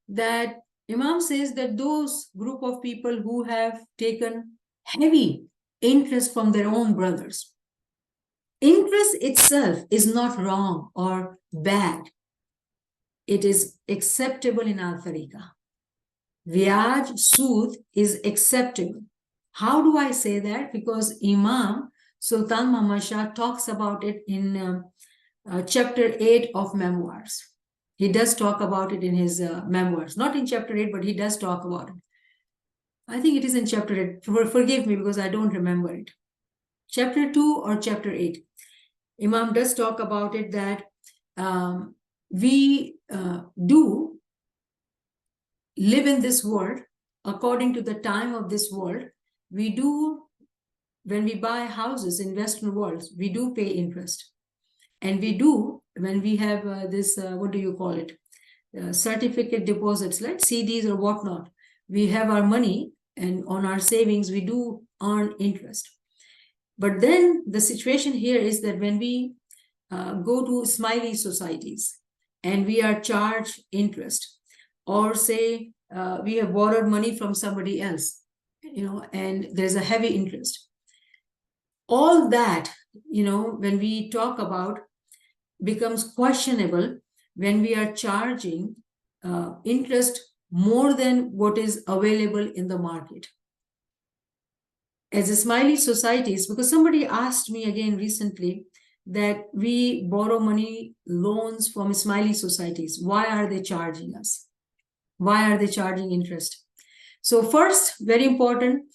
that Imam says that those group of people who have taken heavy interest from their own brothers, interest itself is not wrong or bad. It is acceptable in our tariqah. Vyaj, sood is acceptable. How do I say that? Because Imam Sultan Muhammad Shah talks about it in chapter 8 of Memoirs. He does talk about it in his memoirs. Not in chapter 8, but he does talk about it. I think it is in chapter 8. Forgive me because I don't remember it. Chapter 2 or chapter 8. Imam does talk about it that we do live in this world according to the time of this world. We do, when we buy houses in Western worlds, we do pay interest. And we do, when we have this, what do you call it? Certificate deposits, like CDs or whatnot. We have our money and on our savings, we do earn interest. But then the situation here is that when we go to smiley societies and we are charged interest, or say we have borrowed money from somebody else, and there's a heavy interest. All that, when we talk about, becomes questionable when we are charging interest more than what is available in the market. As a smiley societies, because somebody asked me again recently that we borrow money, loans from smiley societies. Why are they charging us? Why are they charging interest? So first, very important,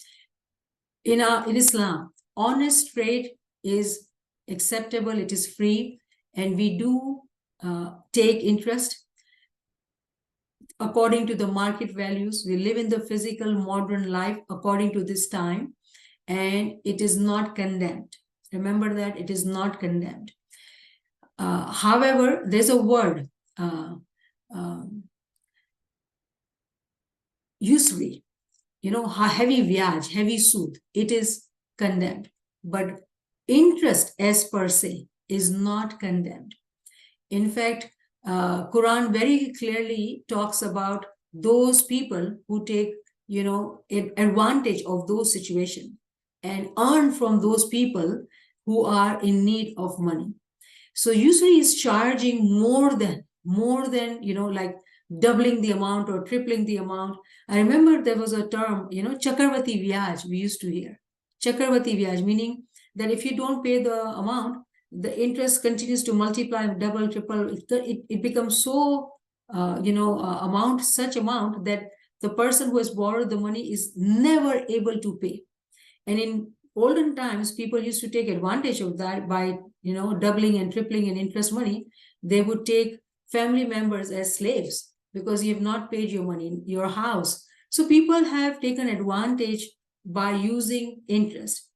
in Islam, honest trade is acceptable, it is free, and we do take interest according to the market values. We live in the physical modern life according to this time, and it is not condemned. Remember that it is not condemned. However, there's a word, usury, heavy vyaj, heavy sood, it is condemned. But interest as per se is not condemned. In fact, Quran very clearly talks about those people who take, advantage of those situations and earn from those people who are in need of money. So usually is charging more than, like doubling the amount or tripling the amount. I remember there was a term, Chakravarti Vyaj, we used to hear. Chakravarti Vyaj, meaning that if you don't pay the amount, the interest continues to multiply, double, triple. It becomes so, such amount that the person who has borrowed the money is never able to pay. And in olden times, people used to take advantage of that by, doubling and tripling in interest money. They would take family members as slaves because you have not paid your money, your house. So people have taken advantage by using interest.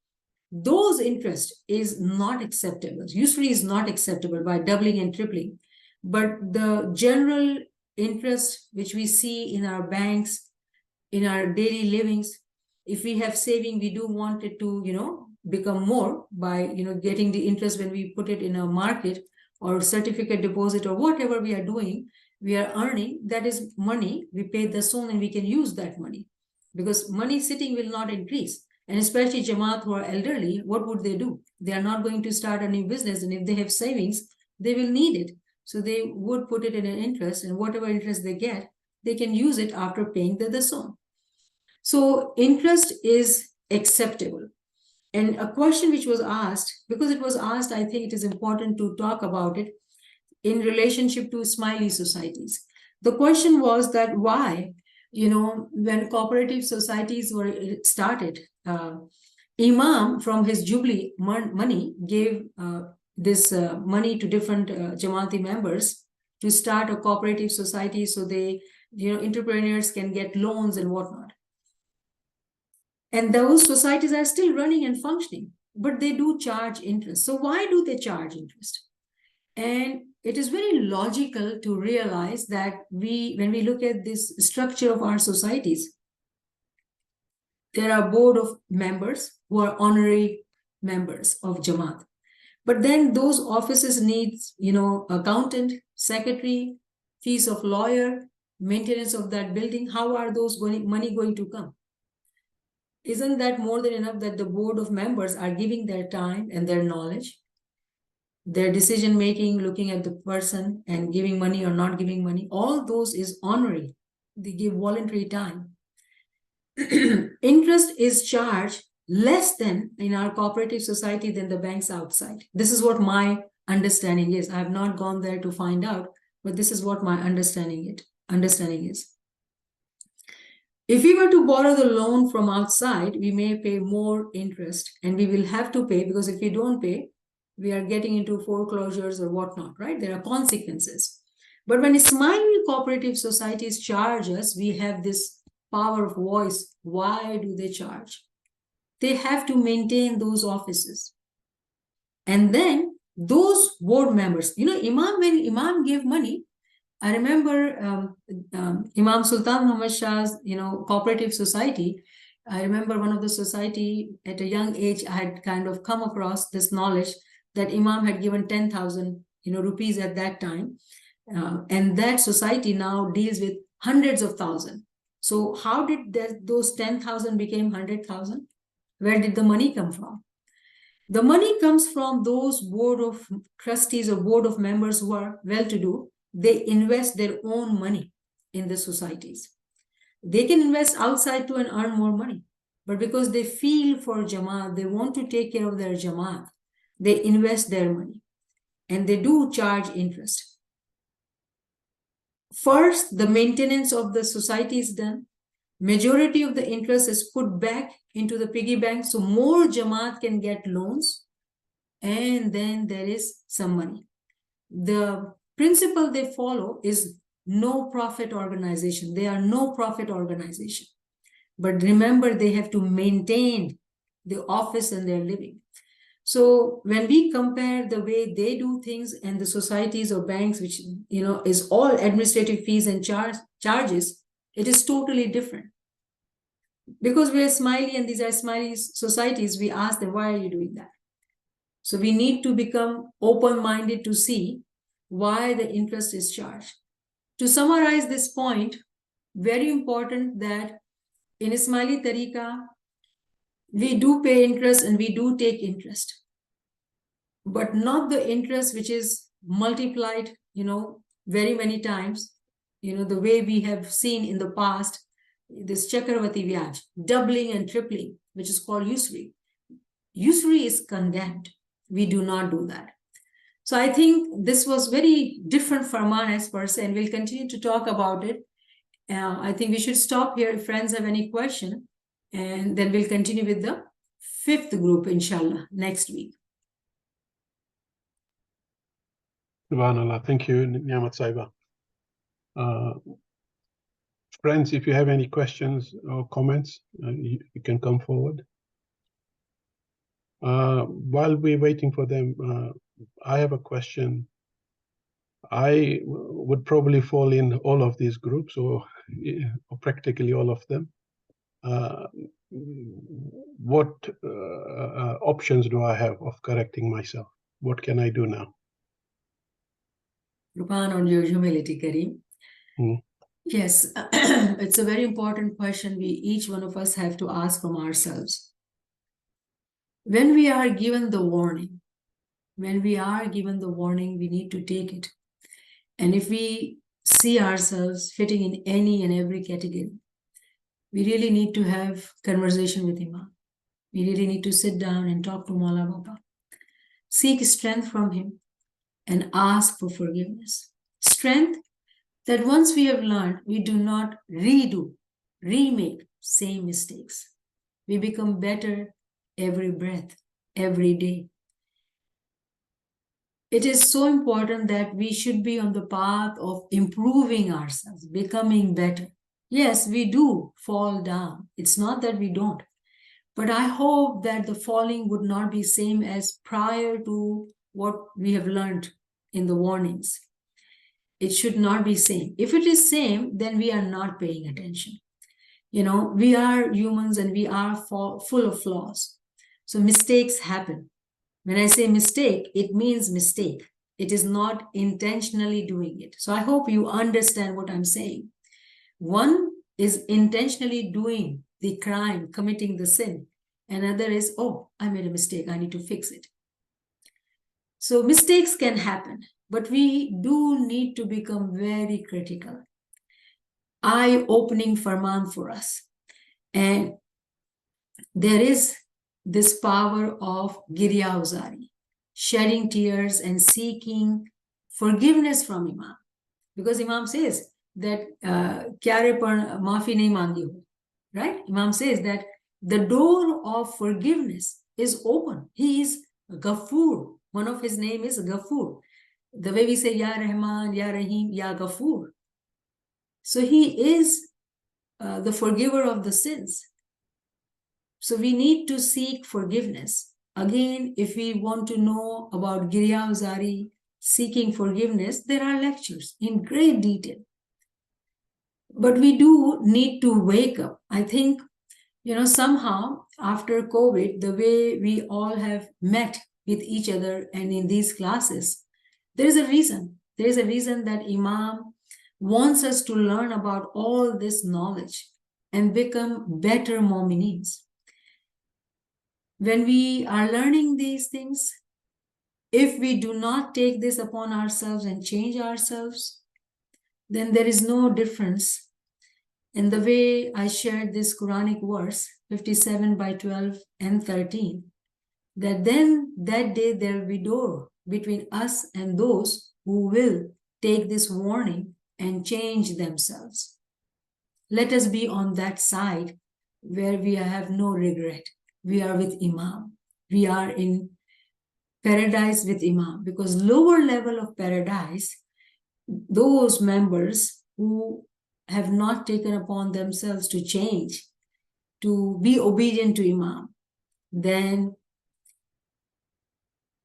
Those interest is not acceptable. Usually is not acceptable by doubling and tripling. But the general interest which we see in our banks, in our daily livings, if we have saving, we do want it to, become more by, getting the interest when we put it in a market or certificate deposit or whatever we are doing, we are earning. That is money. We pay the son and we can use that money because money sitting will not increase. And especially Jama'at who are elderly, what would they do? They are not going to start a new business. And if they have savings, they will need it. So they would put it in an interest, and whatever interest they get, they can use it after paying the son. So interest is acceptable. And a question which was asked, because it was asked, I think it is important to talk about it in relationship to smiley societies. The question was that why, when cooperative societies were started, Imam from his Jubilee money gave this money to different Jama'ati members to start a cooperative society so they, entrepreneurs can get loans and whatnot. And those societies are still running and functioning, but they do charge interest. So why do they charge interest? And it is very logical to realize that when we look at this structure of our societies, there are board of members who are honorary members of Jamaat. But then those offices needs, accountant, secretary, fees of lawyer, maintenance of that building. How are those money going to come? Isn't that more than enough that the board of members are giving their time and their knowledge, their decision making, looking at the person and giving money or not giving money? All those is honorary. They give voluntary time. Interest is charged less than in our cooperative society than the banks outside. This is what my understanding is. I have not gone there to find out, but this is what my understanding is. If we were to borrow the loan from outside, we may pay more interest, and we will have to pay because if we don't pay, we are getting into foreclosures or whatnot, right? There are consequences. But when small cooperative societies charge us, we have this power of voice. Why do they charge? They have to maintain those offices. And then those board members, when Imam gave money, I remember Imam Sultan Muhammad Shah's, cooperative society. I remember one of the society at a young age, I had kind of come across this knowledge that Imam had given 10,000, rupees at that time. And that society now deals with hundreds of thousands. So how did those 10,000 became 100,000? Where did the money come from? The money comes from those board of trustees or board of members who are well-to-do. They invest their own money in the societies. They can invest outside to and earn more money. But because they feel for Jama'at, they want to take care of their Jama'at, they invest their money and they do charge interest. First, the maintenance of the society is done. Majority of the interest is put back into the piggy bank so more Jama'at can get loans, and then there is some money. The principle they follow is no profit organization. They are no profit organization. But remember, they have to maintain the office and their living. So when we compare the way they do things and the societies or banks, which is all administrative fees and charges, it is totally different. Because we are smiley and these are smiley societies, we ask them, why are you doing that? So we need to become open-minded to see why the interest is charged. To summarize this point, very important that in Ismaili Tariqa, we do pay interest and we do take interest, but not the interest which is multiplied, very many times, the way we have seen in the past, this Chakravati Vyaj, doubling and tripling, which is called usury. Usury is condemned. We do not do that. So I think this was very different Farman as per se, and we'll continue to talk about it. I think we should stop here if friends have any question, and then we'll continue with the fifth group, inshallah, next week. Subhanallah. Thank you, Niamat Saiba. Friends, if you have any questions or comments, you can come forward. While we're waiting for them, I have a question. I would probably fall in all of these groups, or practically all of them. What options do I have of correcting myself? What can I do now? Rupan, on your humility, Kareem. Yes, it's a very important question each one of us have to ask from ourselves. When we are given the warning, we need to take it. And if we see ourselves fitting in any and every category, we really need to have conversation with Imam. We really need to sit down and talk to Maula Baba. Seek strength from him and ask for forgiveness. Strength that once we have learned, we do not remake same mistakes. We become better every breath, every day. It is so important that we should be on the path of improving ourselves, becoming better. Yes, we do fall down. It's not that we don't. But I hope that the falling would not be same as prior to what we have learned in the warnings. It should not be same. If it is same, then we are not paying attention. We are humans and we are full of flaws. So mistakes happen. When I say mistake, it means mistake. It is not intentionally doing it. So I hope you understand what I'm saying. One is intentionally doing the crime, committing the sin. Another is, oh, I made a mistake, I need to fix it. So mistakes can happen, but we do need to become very critical. Eye-opening Farman for us. And there is this power of Girya Uzari, shedding tears and seeking forgiveness from Imam. Because Imam says that, kyare par maafi nahi mangi ho, right? Imam says that the door of forgiveness is open. He is Ghafoor. One of his name is Ghafoor. The way we say, Ya Rahman, Ya Rahim, Ya Ghafoor. So he is the forgiver of the sins. So we need to seek forgiveness. Again, if we want to know about Girya Uzari, seeking forgiveness, there are lectures in great detail. But we do need to wake up. I think, somehow after COVID, the way we all have met with each other and in these classes, there is a reason. There is a reason that Imam wants us to learn about all this knowledge and become better mu'minins. When we are learning these things, if we do not take this upon ourselves and change ourselves, then there is no difference. In the way I shared this Quranic verse, 57/12 and 13, that then that day there will be door between us and those who will take this warning and change themselves. Let us be on that side where we have no regret. We are with Imam. We are in paradise with Imam, because lower level of paradise, those members who have not taken upon themselves to change, to be obedient to Imam, then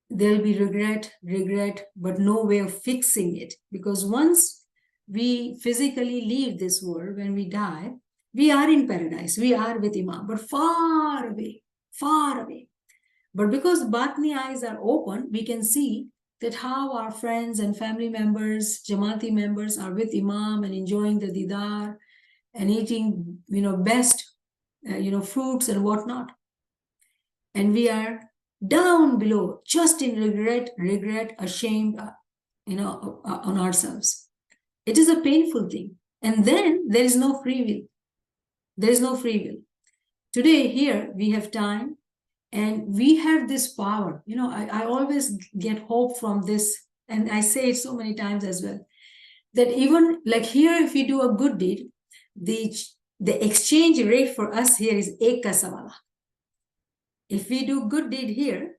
there'll be regret, but no way of fixing it. Because once we physically leave this world, when we die, we are in paradise, we are with Imam, but far away, far away. But because Batni eyes are open, we can see that how our friends and family members, Jama'ati members are with Imam and enjoying the didar and eating, best, fruits and whatnot. And we are down below, just in regret, ashamed, on ourselves. It is a painful thing. And then there is no free will. There is no free will. Today, here, we have time and we have this power. I always get hope from this, and I say it so many times as well, that even like here, if we do a good deed, the exchange rate for us here is ek ka sawala. If we do good deed here,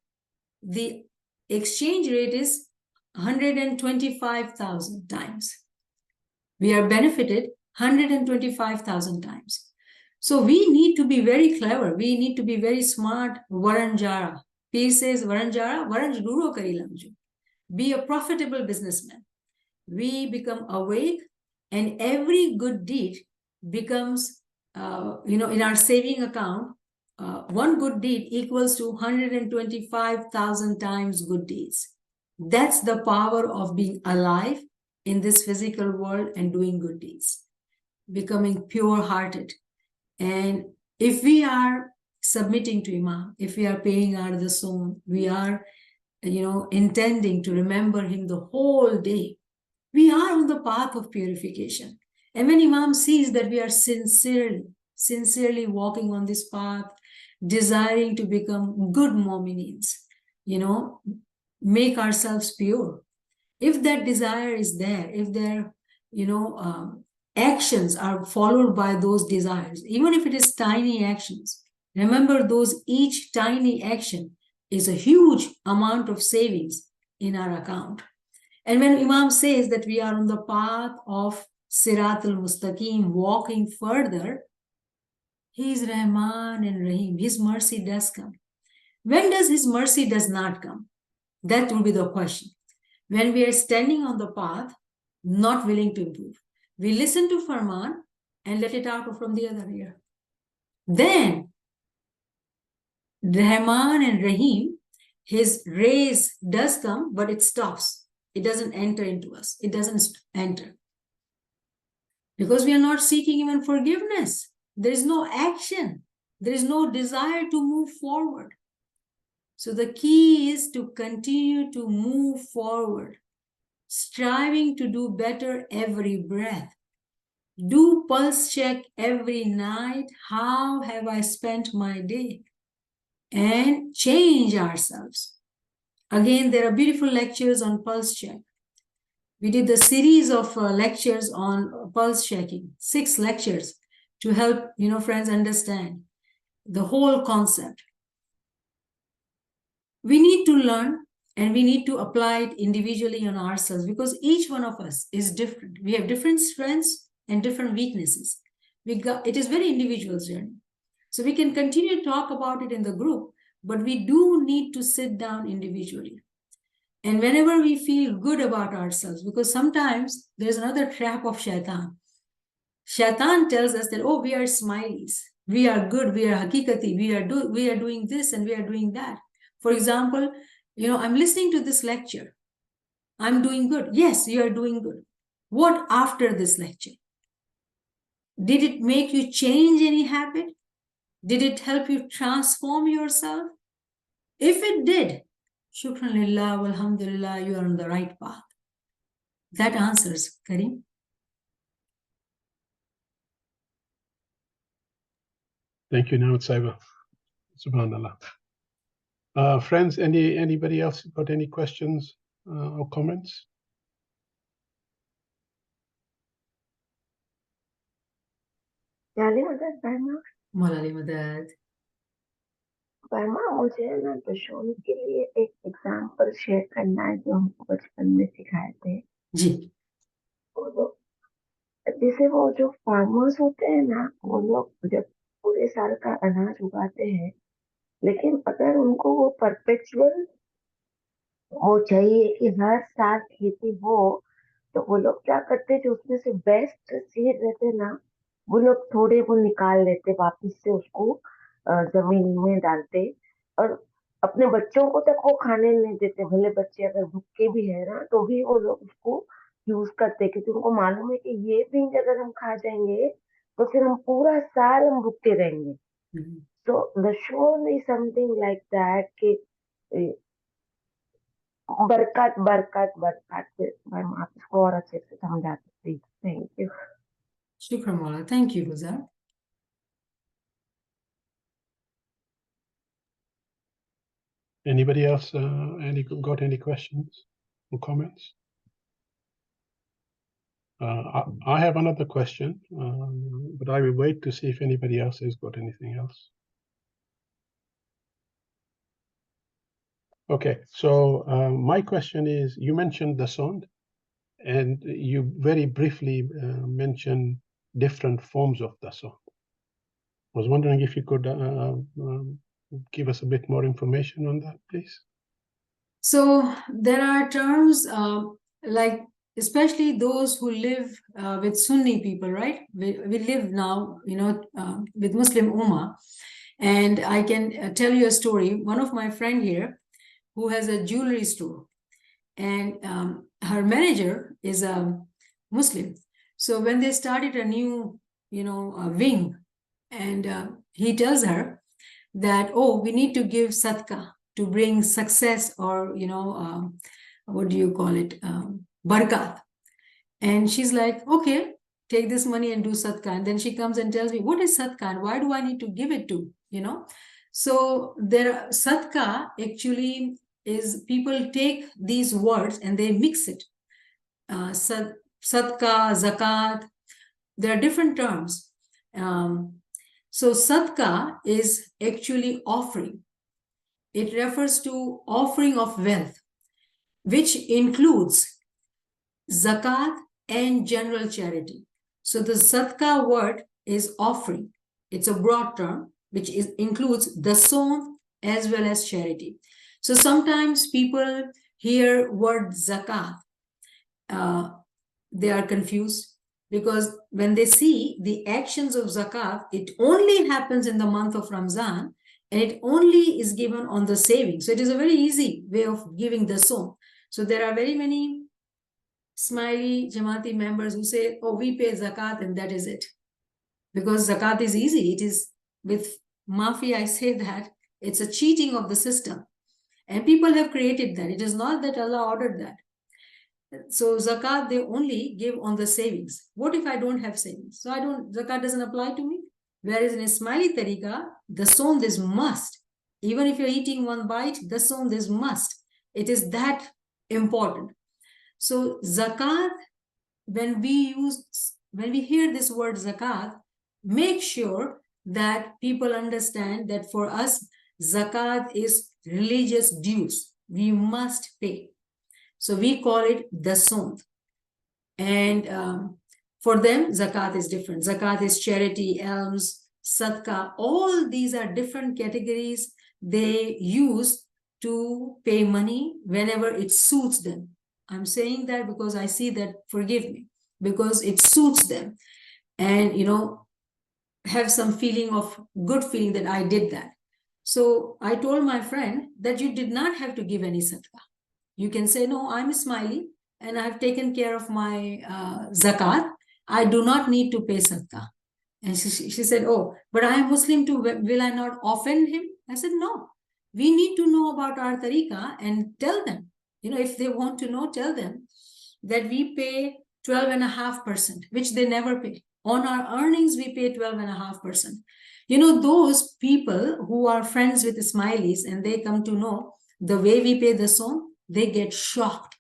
the exchange rate is 125,000 times. We are benefited 125,000 times. So we need to be very clever. We need to be very smart. Varanjara. P says Varanjara, Varanj Guru Karilamju. Be a profitable businessman. We become awake, and every good deed becomes, in our saving account, one good deed equals to 125,000 times good deeds. That's the power of being alive in this physical world and doing good deeds, becoming pure-hearted. And if we are submitting to Imam, if we are paying our the soul, we are, intending to remember him the whole day, we are on the path of purification. And when Imam sees that we are sincerely walking on this path, desiring to become good mu'minins, make ourselves pure. If that desire is there, if their, actions are followed by those desires, even if it is tiny actions, remember those, each tiny action is a huge amount of savings in our account. And when Imam says that we are on the path of Sirat al-Mustaqim, walking further, he is Rahman and Rahim. His mercy does come. When does his mercy does not come? That will be the question. When we are standing on the path, not willing to improve, we listen to Farman and let it out from the other ear. Then Rahman and Rahim, his rays does come, but it stops. It doesn't enter into us. It doesn't enter. Because we are not seeking even forgiveness. There is no action. There is no desire to move forward. So the key is to continue to move forward, striving to do better every breath. Do pulse check every night. How have I spent my day? And change ourselves. Again, there are beautiful lectures on pulse check. We did a series of lectures on pulse checking, 6 lectures to help, friends understand the whole concept. We need to learn and we need to apply it individually on ourselves, because each one of us is different. We have different strengths and different weaknesses. It is very individual journey. So we can continue to talk about it in the group, but we do need to sit down individually. And whenever we feel good about ourselves, because sometimes there's another trap of Shaitan. Shaitan tells us that, oh, we are smileys, we are good, we are hakikati, we are doing this and we are doing that. For example, I'm listening to this lecture. I'm doing good. Yes, you are doing good. What after this lecture? Did it make you change any habit? Did it help you transform yourself? If it did, shukran lillah, alhamdulillah, you are on the right path. That answers, Karim. Thank you, Niamat Saiba. Subhanallah. Friends, anybody else got any questions or comments? Maulana Madad. Verma मुझे ना दुश्मन के लिए एक example share करना है जो हमको बचपन में सिखाए थे जी। जैसे वो जो फार्मर्स होते हैं ना, वो लोग जब पूरे साल का अनाज उगाते हैं, लेकिन अगर उनको वो परपेचुअल वो चाहिए कि हर साल खेती हो, तो वो लोग क्या करते, जो उसमें से बेस्ट सीड रहते ना, वो लोग थोड़े वो निकाल लेते, वापस से उसको जमीन में डालते और अपने बच्चों को तक वो खाने नहीं देते। भले बच्चे अगर भूखे भी है ना, तो भी वो लोग उसको यूज करते, क्योंकि उनको मालूम है कि ये बीज अगर हम खा जाएंगे तो फिर हम पूरा साल हम भूखे रहेंगे। तो the shown is something like that कि बरकत बरकत बरकत। मैम आप इसको और अच्छे से समझा सकते हैं। Thank you. शुक्र मौला, थैंक यू गुजार। Anybody else got any questions or comments? I have another question, but I will wait to see if anybody else has got anything else. Okay, so my question is, you mentioned the song, and you very briefly mentioned different forms of the song. I was wondering if you could give us a bit more information on that, please. So there are terms like, especially those who live with Sunni people, right? We live now, with Muslim Ummah. And I can tell you a story. One of my friend here who has a jewelry store, and her manager is a Muslim. So when they started a new, wing, and he tells her that, oh, we need to give sadaqah to bring success, or, what do you call it? Barakat. And she's like, okay, take this money and do sadaqah. And then she comes and tells me, what is sadaqah? And why do I need to give it to, So there, sadaqah actually is, people take these words and they mix it. Sadaqah, zakat, there are different terms. So sadaqah is actually offering. It refers to offering of wealth, which includes zakat and general charity. So the sadaqah word is offering. It's a broad term, which includes the sown as well as charity. So sometimes people hear word zakat, they are confused, because when they see the actions of zakat, it only happens in the month of Ramzan, and it only is given on the saving. So it is a very easy way of giving the sown. So there are very many smiley Jama'ati members who say, oh, we pay zakat and that is it. Because zakat is easy. It is, with Mafi, I say that it's a cheating of the system. And people have created that. It is not that Allah ordered that. So zakat, they only give on the savings. What if I don't have savings? So zakat doesn't apply to me. Whereas in Ismaili tariqa, the sown is must. Even if you're eating one bite, the sown is must. It is that important. So zakat, when we hear this word zakat, make sure that people understand that for us, zakat is religious dues. We must pay. So we call it the sown. And for them, zakat is different. Zakat is charity, alms, sadaqah. All these are different categories they use to pay money whenever it suits them. I'm saying that because I see that, forgive me, because it suits them. And, have some feeling of good feeling that I did that. So I told my friend that you did not have to give any sadaqah. You can say, no, I'm a smiley. and I've taken care of my zakat. I do not need to pay sadaqah. And she said, oh, but I am Muslim too. Will I not offend him? I said, no. We need to know about our tariqah and tell them. If they want to know, tell them that we pay 12.5%, which they never pay. On our earnings, we pay 12.5%. Those people who are friends with Ismailis and they come to know the way we pay the song, they get shocked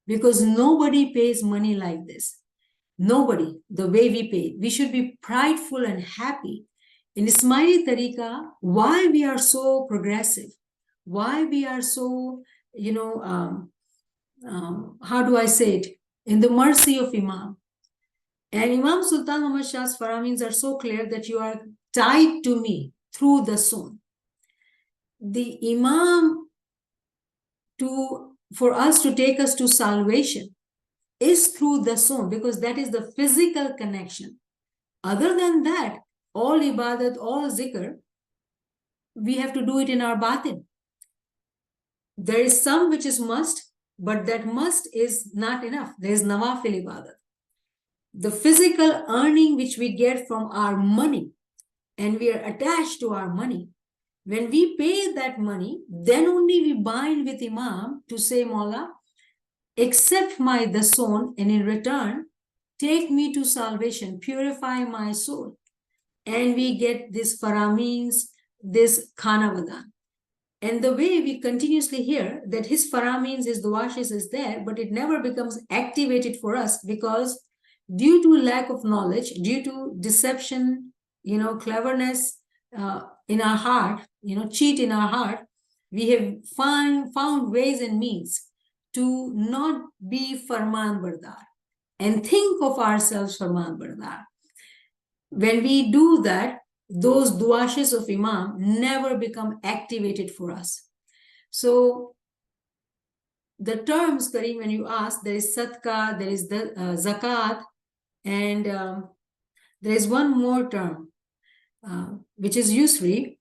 because nobody pays money like this. Nobody, the way we pay. We should be prideful and happy. In Ismaili Tariqa, why we are so progressive, why we are so, how do I say it, in the mercy of Imam. And Imam Sultan Muhammad Shah's faramins are so clear that you are tied to me through the sun. The Imam, for us to take us to salvation, is through the sun, because that is the physical connection. Other than that, all ibadat, all zikr, we have to do it in our batin. There is some which is must, but that must is not enough. There is nawafil ibadat. The physical earning which we get from our money, and we are attached to our money, when we pay that money, then only we bind with Imam to say, Mawla, accept my dason, and in return, take me to salvation, purify my soul. And we get this faramins, this khana vadan. And the way we continuously hear that his faramins, his duashis is there, but it never becomes activated for us because due to lack of knowledge, due to deception, cleverness in our heart, cheat in our heart, we have found ways and means to not be farman bardar and think of ourselves farman bardar. When we do that, those duashes of Imam never become activated for us. So the terms, Kareem, when you ask, there is sadqa, there is the zakat, and there is one more term, which is yusri.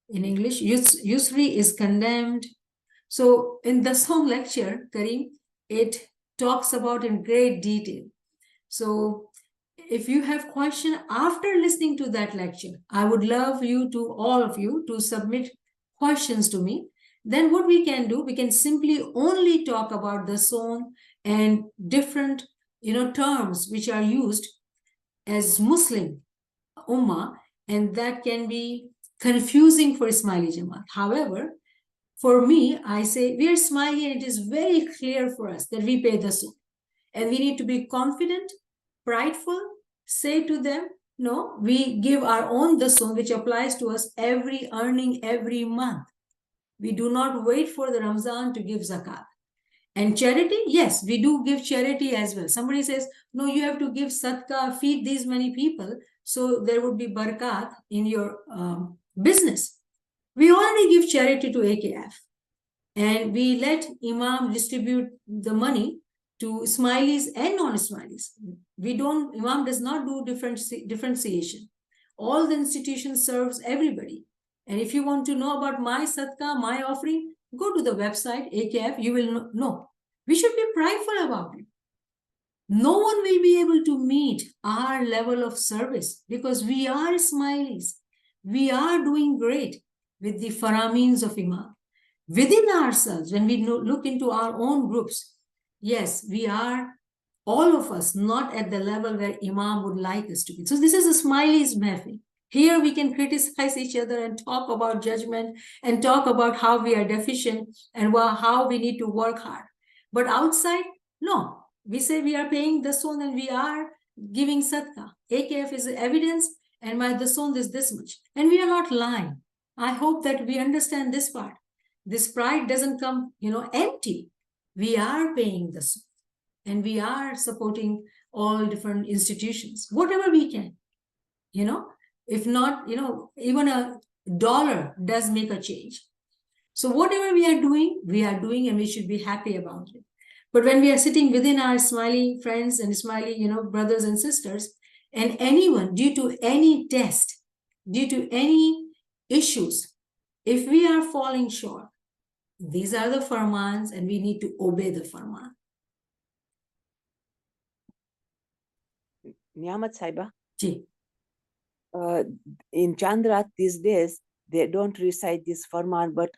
In English, yusri is condemned. So in the song lecture, Kareem, it talks about in great detail. So if you have question after listening to that lecture, I would love all of you to submit questions to me. Then what we can do, we can simply only talk about the song and different terms which are used as Muslim Ummah, and that can be confusing for Ismaili Jamaat. However, for me, I say we are Ismaili and it is very clear for us that we pay the song. And we need to be confident, prideful, say to them, no, we give our own dasun, which applies to us every earning every month. We do not wait for the Ramzan to give zakat. And charity, yes, we do give charity as well. Somebody says, no, you have to give sadaqah, feed these many people, so there would be barakat in your business. We already give charity to AKF. And we let Imam distribute the money to Ismailis and non-Ismailis. Imam does not do differentiation. All the institution serves everybody. And if you want to know about my sadaqah, my offering, go to the website, AKF, you will know. We should be prideful about it. No one will be able to meet our level of service because we are Ismailis. We are doing great with the faramins of Imam. Within ourselves, when we look into our own groups, yes, we are, all of us, not at the level where Imam would like us to be. So this is a Ismailis mehfil. Here we can criticize each other and talk about judgment and talk about how we are deficient and how we need to work hard. But outside, no. We say we are paying dasun and we are giving sadaqah. AKF is evidence and my dasun is this much. And we are not lying. I hope that we understand this part. This pride doesn't come, empty. We are paying dasun and we are supporting all different institutions, whatever we can, if not, even $1 does make a change. So whatever we are doing and we should be happy about it. But when we are sitting within our Ismaili friends and Ismaili, brothers and sisters, and anyone, due to any test, due to any issues, if we are falling short, these are the farmans and we need to obey the farman. Niamat Saiba, Ji. in Chandra these days, they don't recite this Farman, but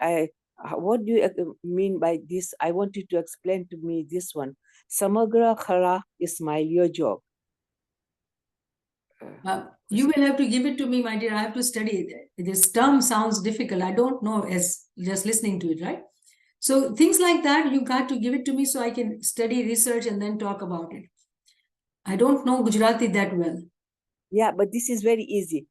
what do you mean by this? I want you to explain to me this one. Samagra Khara Ismail Jog. You will have to give it to me, my dear. I have to study it. This term sounds difficult. I don't know as just listening to it, right? So things like that, you got to give it to me so I can study, research, and then talk about it. I don't know Gujarati that well. Yeah, but this is very easy.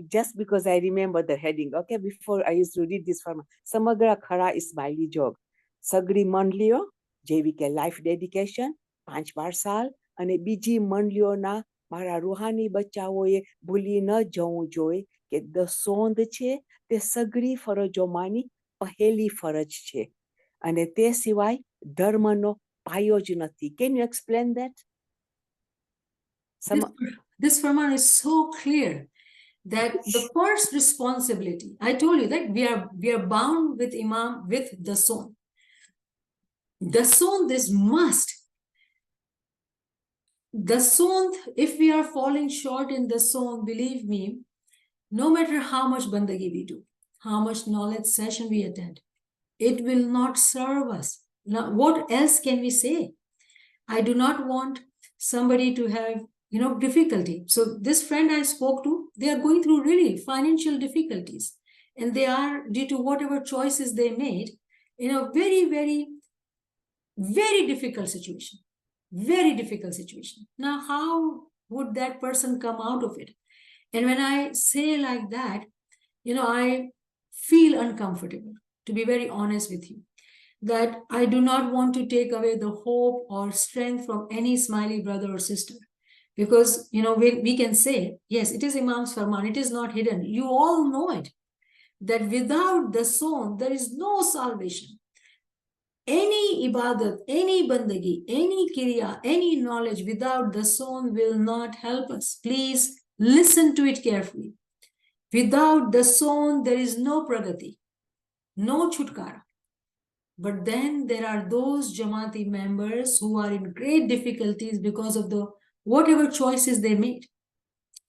Just because I remember the heading. Okay, before I used to read this from Samagra Khara Ismaili Jog. Sagri Mandlio, JVK Life Dedication, 5 bar સાલ અને બીજી મંડળીઓના મારા રૂહાની બચ્ચાઓએ ભૂલી ન જવું જોઈએ કે દસોંદ છે તે સગળી ફરજોમાંની પહેલી ફરજ છે અને તે સિવાય ધર્મનો પાયો જ નથી. Can you explain that? This Farman is so clear that the first responsibility, I told you that we are bound with Imam, with the son. The son, this must. The son, if we are falling short in the son, believe me, no matter how much bandagi we do, how much knowledge session we attend, it will not serve us. Now, what else can we say? I do not want somebody to have, difficulty. So this friend I spoke to, they are going through really financial difficulties. And they are, due to whatever choices they made, in a very, very, very difficult situation. Very difficult situation. Now, how would that person come out of it? And when I say like that, I feel uncomfortable, to be very honest with you, that I do not want to take away the hope or strength from any smiley brother or sister. Because, we can say, yes, it is Imam's Farman, it is not hidden. You all know it, that without the son, there is no salvation. Any ibadat, any bandagi, any kirya, any knowledge without the son will not help us. Please listen to it carefully. Without the son, there is no pragati, no chutkara. But then there are those Jama'ati members who are in great difficulties because of the whatever choices they made.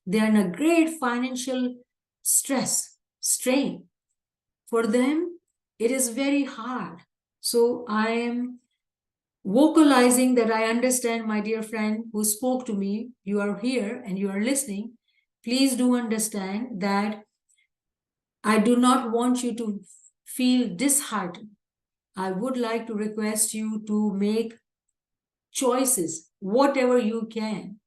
They are in a great financial stress, strain. For them, it is very hard. So I am vocalizing that I understand, my dear friend who spoke to me, you are here and you are listening. Please do understand that I do not want you to feel disheartened. I would like to request you to make choices, whatever you can,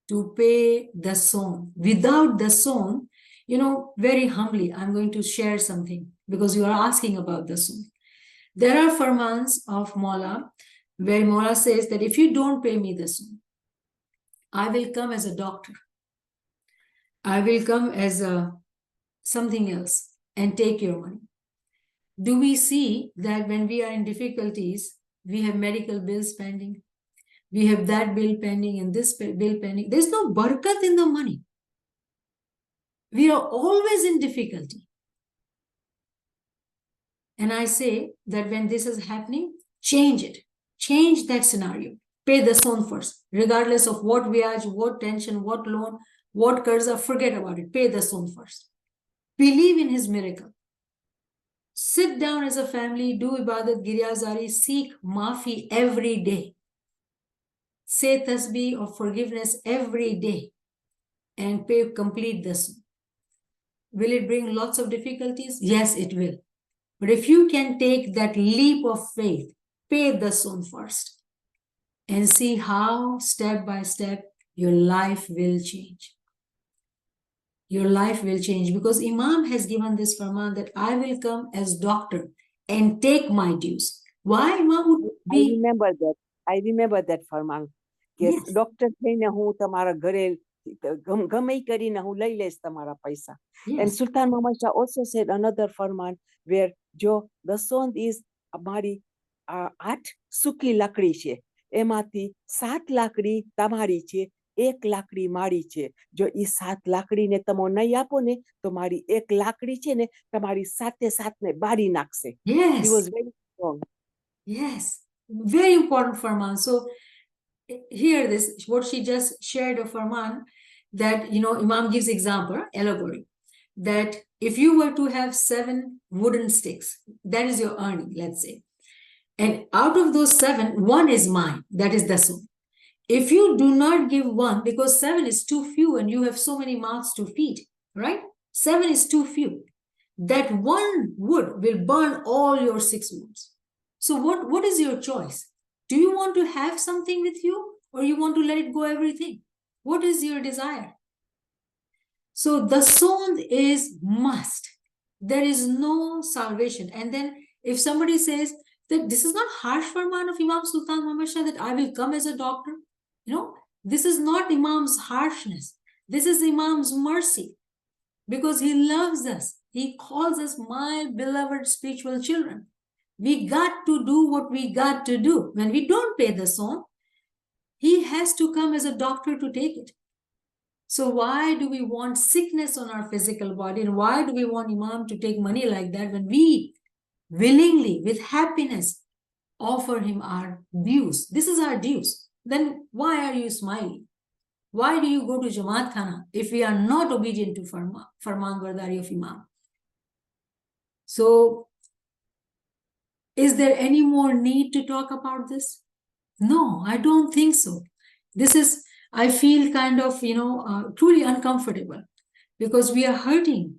to pay the son. Without the son, very humbly, I'm going to share something because you are asking about the son. There are farmans of Maula where Maula says that if you don't pay me the son, I will come as a doctor. I will come as something else and take your money. Do we see that when we are in difficulties, we have medical bills pending, we have that bill pending and this bill pending? There's no barakat in the money. We are always in difficulty. And I say that when this is happening, change it. Change that scenario. Pay the son first, regardless of what viage, what tension, what loan, what karza, forget about it. Pay the son first. Believe in his miracle. Sit down as a family, do ibadat, giryazari, seek maafi every day. Say tasbih of forgiveness every day and pay, complete the son. Will it bring lots of difficulties? Yes, it will. But if you can take that leap of faith, pay the son first and see how step by step your life will change. Your life will change because Imam has given this farman that I will come as doctor and take my dues. Why Imam would be? I remember that farman. Yes, doctor થઈને હું તમારા ઘરે ગમે કરીને હું લઈ લઈશ તમારા પૈસા. And Sultan Muhammad Shah also said another farman where જો દસોંદ is અમારી 8 સૂકી લાકડી છે, એમાંથી 7 લાકડી તમારી છે, 1 લાકડી મારી છે. જો ઈ 7 લાકડીને તમે નહીં આપો ને તો મારી 1 લાકડી છે ને તમારી સાતે સાતને બારી નાખશે. Yes. He was very strong. Yes, very important farman. So hear this, what she just shared of Farman, that, Imam gives example, allegory, that if you were to have 7 wooden sticks, that is your earning, let's say. And out of those 7, 1 is mine, that is dasun. If you do not give 1, because 7 is too few and you have so many mouths to feed, right? 7 is too few. That 1 wood will burn all your 6 woods. So what is your choice? Do you want to have something with you, or you want to let it go everything? What is your desire? So the sond is must. There is no salvation. And then if somebody says that this is not harsh farman of Imam Sultan Muhammad Shah, that I will come as a doctor, this is not Imam's harshness. This is Imam's mercy, because he loves us. He calls us my beloved spiritual children. We got to do what we got to do. When we don't pay the song, he has to come as a doctor to take it. So why do we want sickness on our physical body? And why do we want Imam to take money like that when we willingly, with happiness, offer him our dues? This is our dues. Then why are you smiling? Why do you go to Jama'at Khana if we are not obedient to Farman Bardari of Imam? So, is there any more need to talk about this? No, I don't think so. This is, I feel kind of, truly uncomfortable, because we are hurting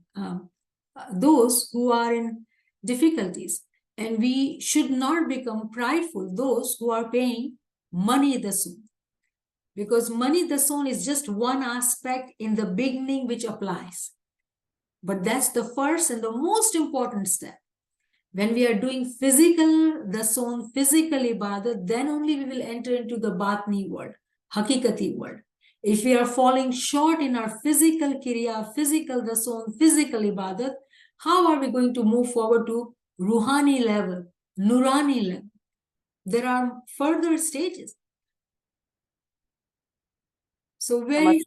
those who are in difficulties. And we should not become prideful, those who are paying money dasun. Because money dasun is just one aspect in the beginning which applies. But that's the first and the most important step. When we are doing physical dasun, physical ibadat, then only we will enter into the batni world, hakikati world. If we are falling short in our physical kirya, physical dasun, physical ibadat, how are we going to move forward to ruhani level, nurani level? There are further stages. So very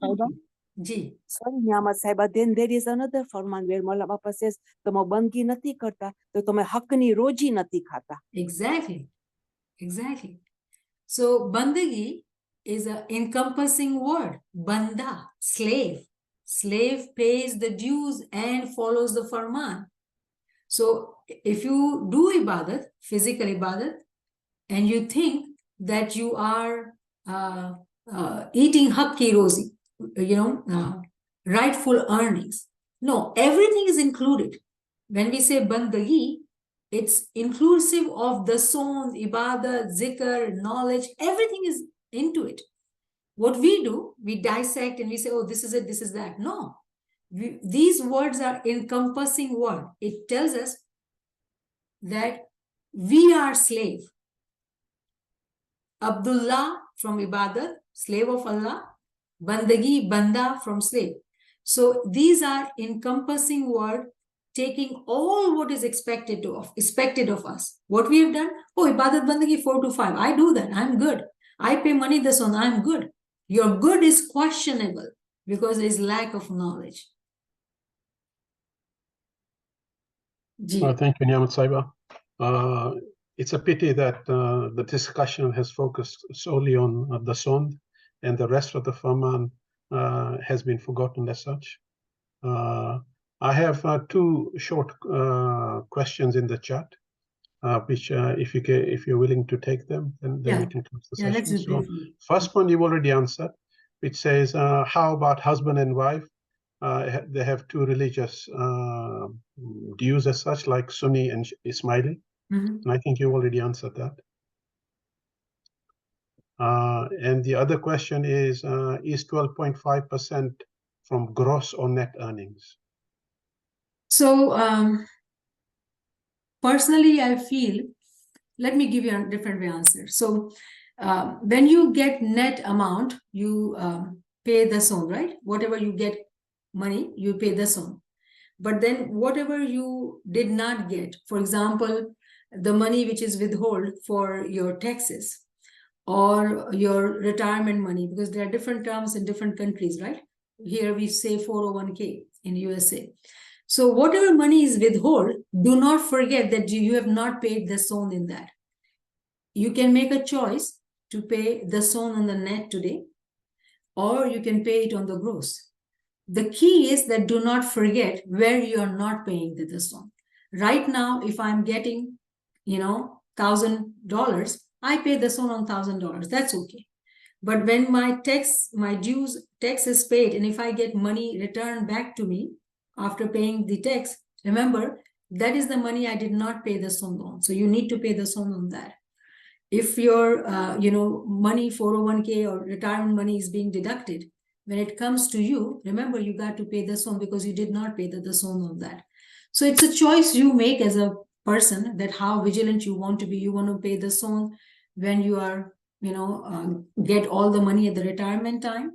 Sorry, Niamat Sahiba, then there is another farman where Maulana Bapa says, "Tamo bandgi nati karta, to tome hakni roji nati khata." Exactly. So bandagi is an encompassing word. Banda, slave. Slave pays the dues and follows the farman. So if you do ibadat, physical ibadat, and you think that you are eating hakki rozi, rightful earnings. No, everything is included. When we say bandagi, it's inclusive of the sons, ibadat, zikr, knowledge, everything is into it. What we do, we dissect and we say, oh, this is it, this is that. No, these words are encompassing word. It tells us that we are slave. Abdullah from ibadat, slave of Allah. Bandagi, banda from slave. So these are encompassing word, taking all what is expected of us. What we have done, oh, ibadat bandagi 4 to 5. I do that, I'm good. I pay money this on, I'm good. Your good is questionable because there is lack of knowledge. Thank you, Niamat Sahiba. It's a pity that the discussion has focused solely on the sond, and the rest of the farman has been forgotten as such. I have 2 short questions in the chat, which if you're willing to take them, then we can close the session. So first one you've already answered, which says, how about husband and wife? They have 2 religious dues as such, like Sunni and Ismaili. And I think you already answered that. And the other question is 12.5% from gross or net earnings? So personally, I feel, let me give you a different answer. So when you get net amount, you pay the sum, right? Whatever you get money, you pay the sum. But then whatever you did not get, for example, the money which is withheld for your taxes or your retirement money, because there are different terms in different countries, right? Here we say 401k in USA. So whatever money is withheld, do not forget that you have not paid the son in that. You can make a choice to pay the son on the net today, or you can pay it on the gross. The key is that do not forget where you are not paying the son. Right now, if I'm getting, $1,000, I pay the son on $1,000. That's okay. But when my dues tax is paid, and if I get money returned back to me after paying the tax, remember, that is the money I did not pay the son on. So you need to pay the son on that. If your, money, 401k or retirement money is being deducted, when it comes to you, remember, you got to pay the son because you did not pay the son on that. So it's a choice you make as a person, that how vigilant you want to be. You want to pay the son when you are, get all the money at the retirement time.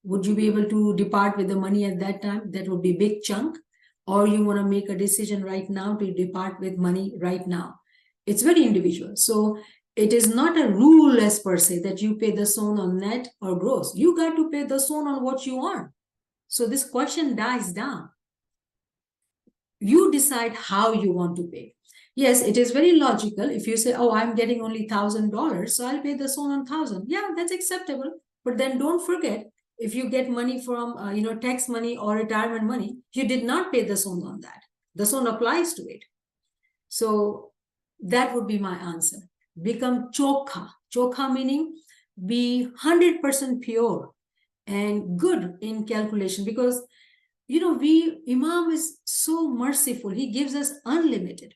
Would you be able to depart with the money at that time? That would be a big chunk. Or you want to make a decision right now to depart with money right now. It's very individual. So it is not a rule as per se that you pay the son on net or gross. You got to pay the son on what you earn. So this question dies down. You decide how you want to pay. Yes, it is very logical. If you say, oh, I'm getting only $1,000, so I'll pay the son on 1,000. Yeah, that's acceptable. But then don't forget, if you get money from, tax money or retirement money, you did not pay the son on that. The son applies to it. So that would be my answer. Become chokha. Chokha meaning be 100% pure and good in calculation, because Imam is so merciful. He gives us unlimited.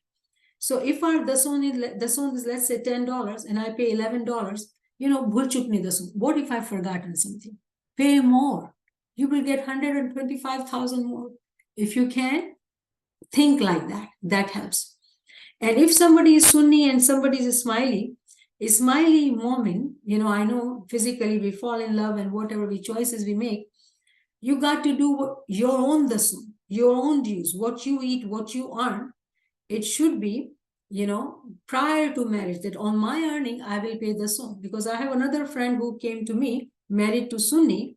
So if the son is let's say $10 and I pay $11, bhul chukni the son. What if I've forgotten something? Pay more. You will get 125,000 more. If you can, think like that. That helps. And if somebody is Sunni and somebody is Ismaili Mu'min, I know physically we fall in love and whatever choices we make, you got to do your own dasam, your own dues, what you eat, what you earn. It should be, prior to marriage, that on my earning, I will pay the son. Because I have another friend who came to me, married to Sunni,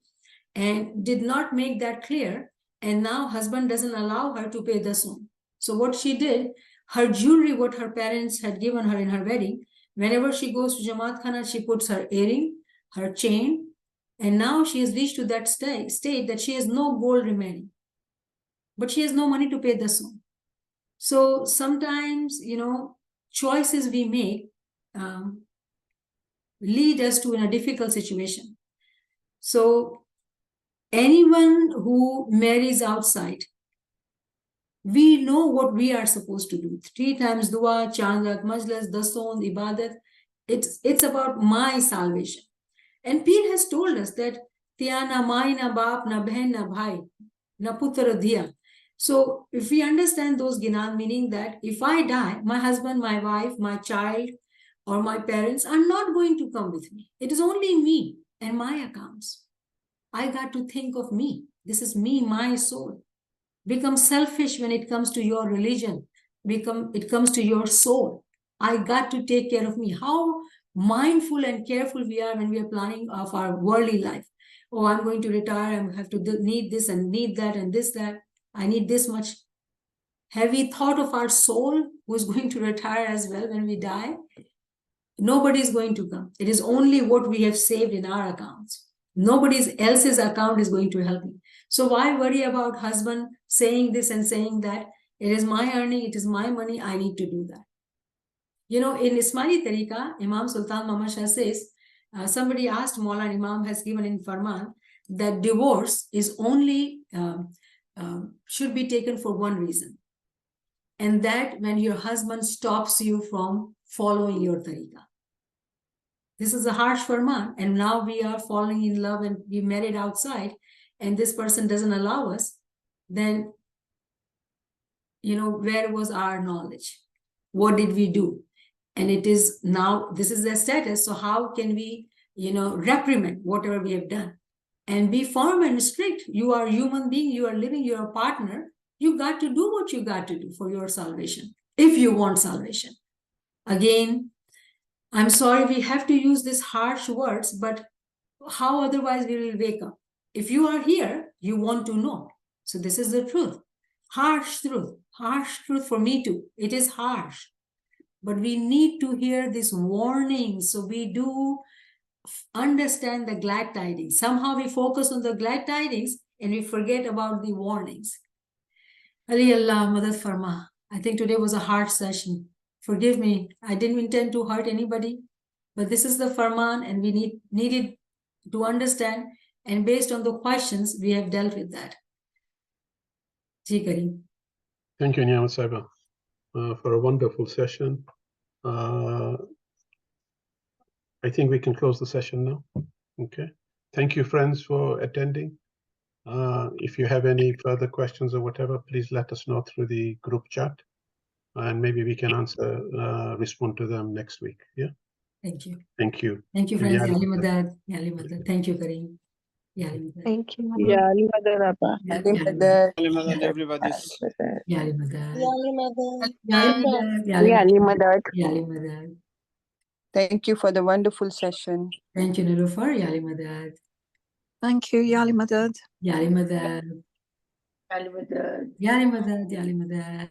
and did not make that clear. And now husband doesn't allow her to pay the son. So what she did, her jewelry, what her parents had given her in her wedding, whenever she goes to Jama'at Khana, she puts her earring, her chain, and now she has reached to that state that she has no gold remaining. But she has no money to pay the son. So sometimes, choices we make lead us to in a difficult situation. So anyone who marries outside, we know what we are supposed to do. 3 times dua, chandat, majlis, dason, ibadat. It's about my salvation. And Pir has told us that Tiya na mai na baap na behen na bhai na putra diya. So if we understand those ginan, meaning that if I die, my husband, my wife, my child, or my parents are not going to come with me. It is only me and my accounts. I got to think of me. This is me, my soul. Become selfish when it comes to your religion. It comes to your soul. I got to take care of me. How mindful and careful we are when we are planning of our worldly life. Oh, I'm going to retire. I have to need this and need that and this, that. I need this much. Have we thought of our soul who is going to retire as well when we die? Nobody is going to come. It is only what we have saved in our accounts. Nobody else's account is going to help me. So why worry about husband saying this and saying that? It is my earning, it is my money, I need to do that. In Ismaili Tariqa, Imam Sultan Muhammad Shah says, somebody asked Maulana Imam has given in Farman that divorce is only, should be taken for one reason. And that when your husband stops you from following your tariqa. This is a harsh Farman, and now we are falling in love and we married outside, and this person doesn't allow us, then, where was our knowledge? What did we do? And it is now, this is their status, so how can we, reprimand whatever we have done? And be firm and strict. You are a human being, you are living, you are a partner. You got to do what you got to do for your salvation, if you want salvation. Again, I'm sorry we have to use these harsh words, but how otherwise we will wake up? If you are here, you want to know. So this is the truth. Harsh truth for me too. It is harsh. But we need to hear this warning. So we do understand the glad tidings. Somehow we focus on the glad tidings and we forget about the warnings. Ali Allah, Madad Farma. I think today was a hard session. Forgive me. I didn't intend to hurt anybody, but this is the Farman and we needed to understand, and based on the questions, we have dealt with that. Ji Kareem. Thank you, Niamat Saiba, for a wonderful session. I think we can close the session now. Okay. Thank you, friends, for attending. If you have any further questions or whatever, please let us know through the group chat, and maybe we can respond to them next week. Yeah. Thank you. Thank you. Thank you, And friends. Yali Yali Madad. Madad. Yali Madad. Thank you, Kareem. Yali Madad. Thank you. Yeah, Ali Madad Appa. Yali Madad. everybody. Yali Madad. Ali Madad. Yali Madad. Yeah, Ali Madad. Yali Madad. Thank you for the wonderful session. Thank you, Nilufar. Yali Madad. Thank you, Yali Madad. Yali Madad. Ali Madad. Yali Madad. Yali Madad.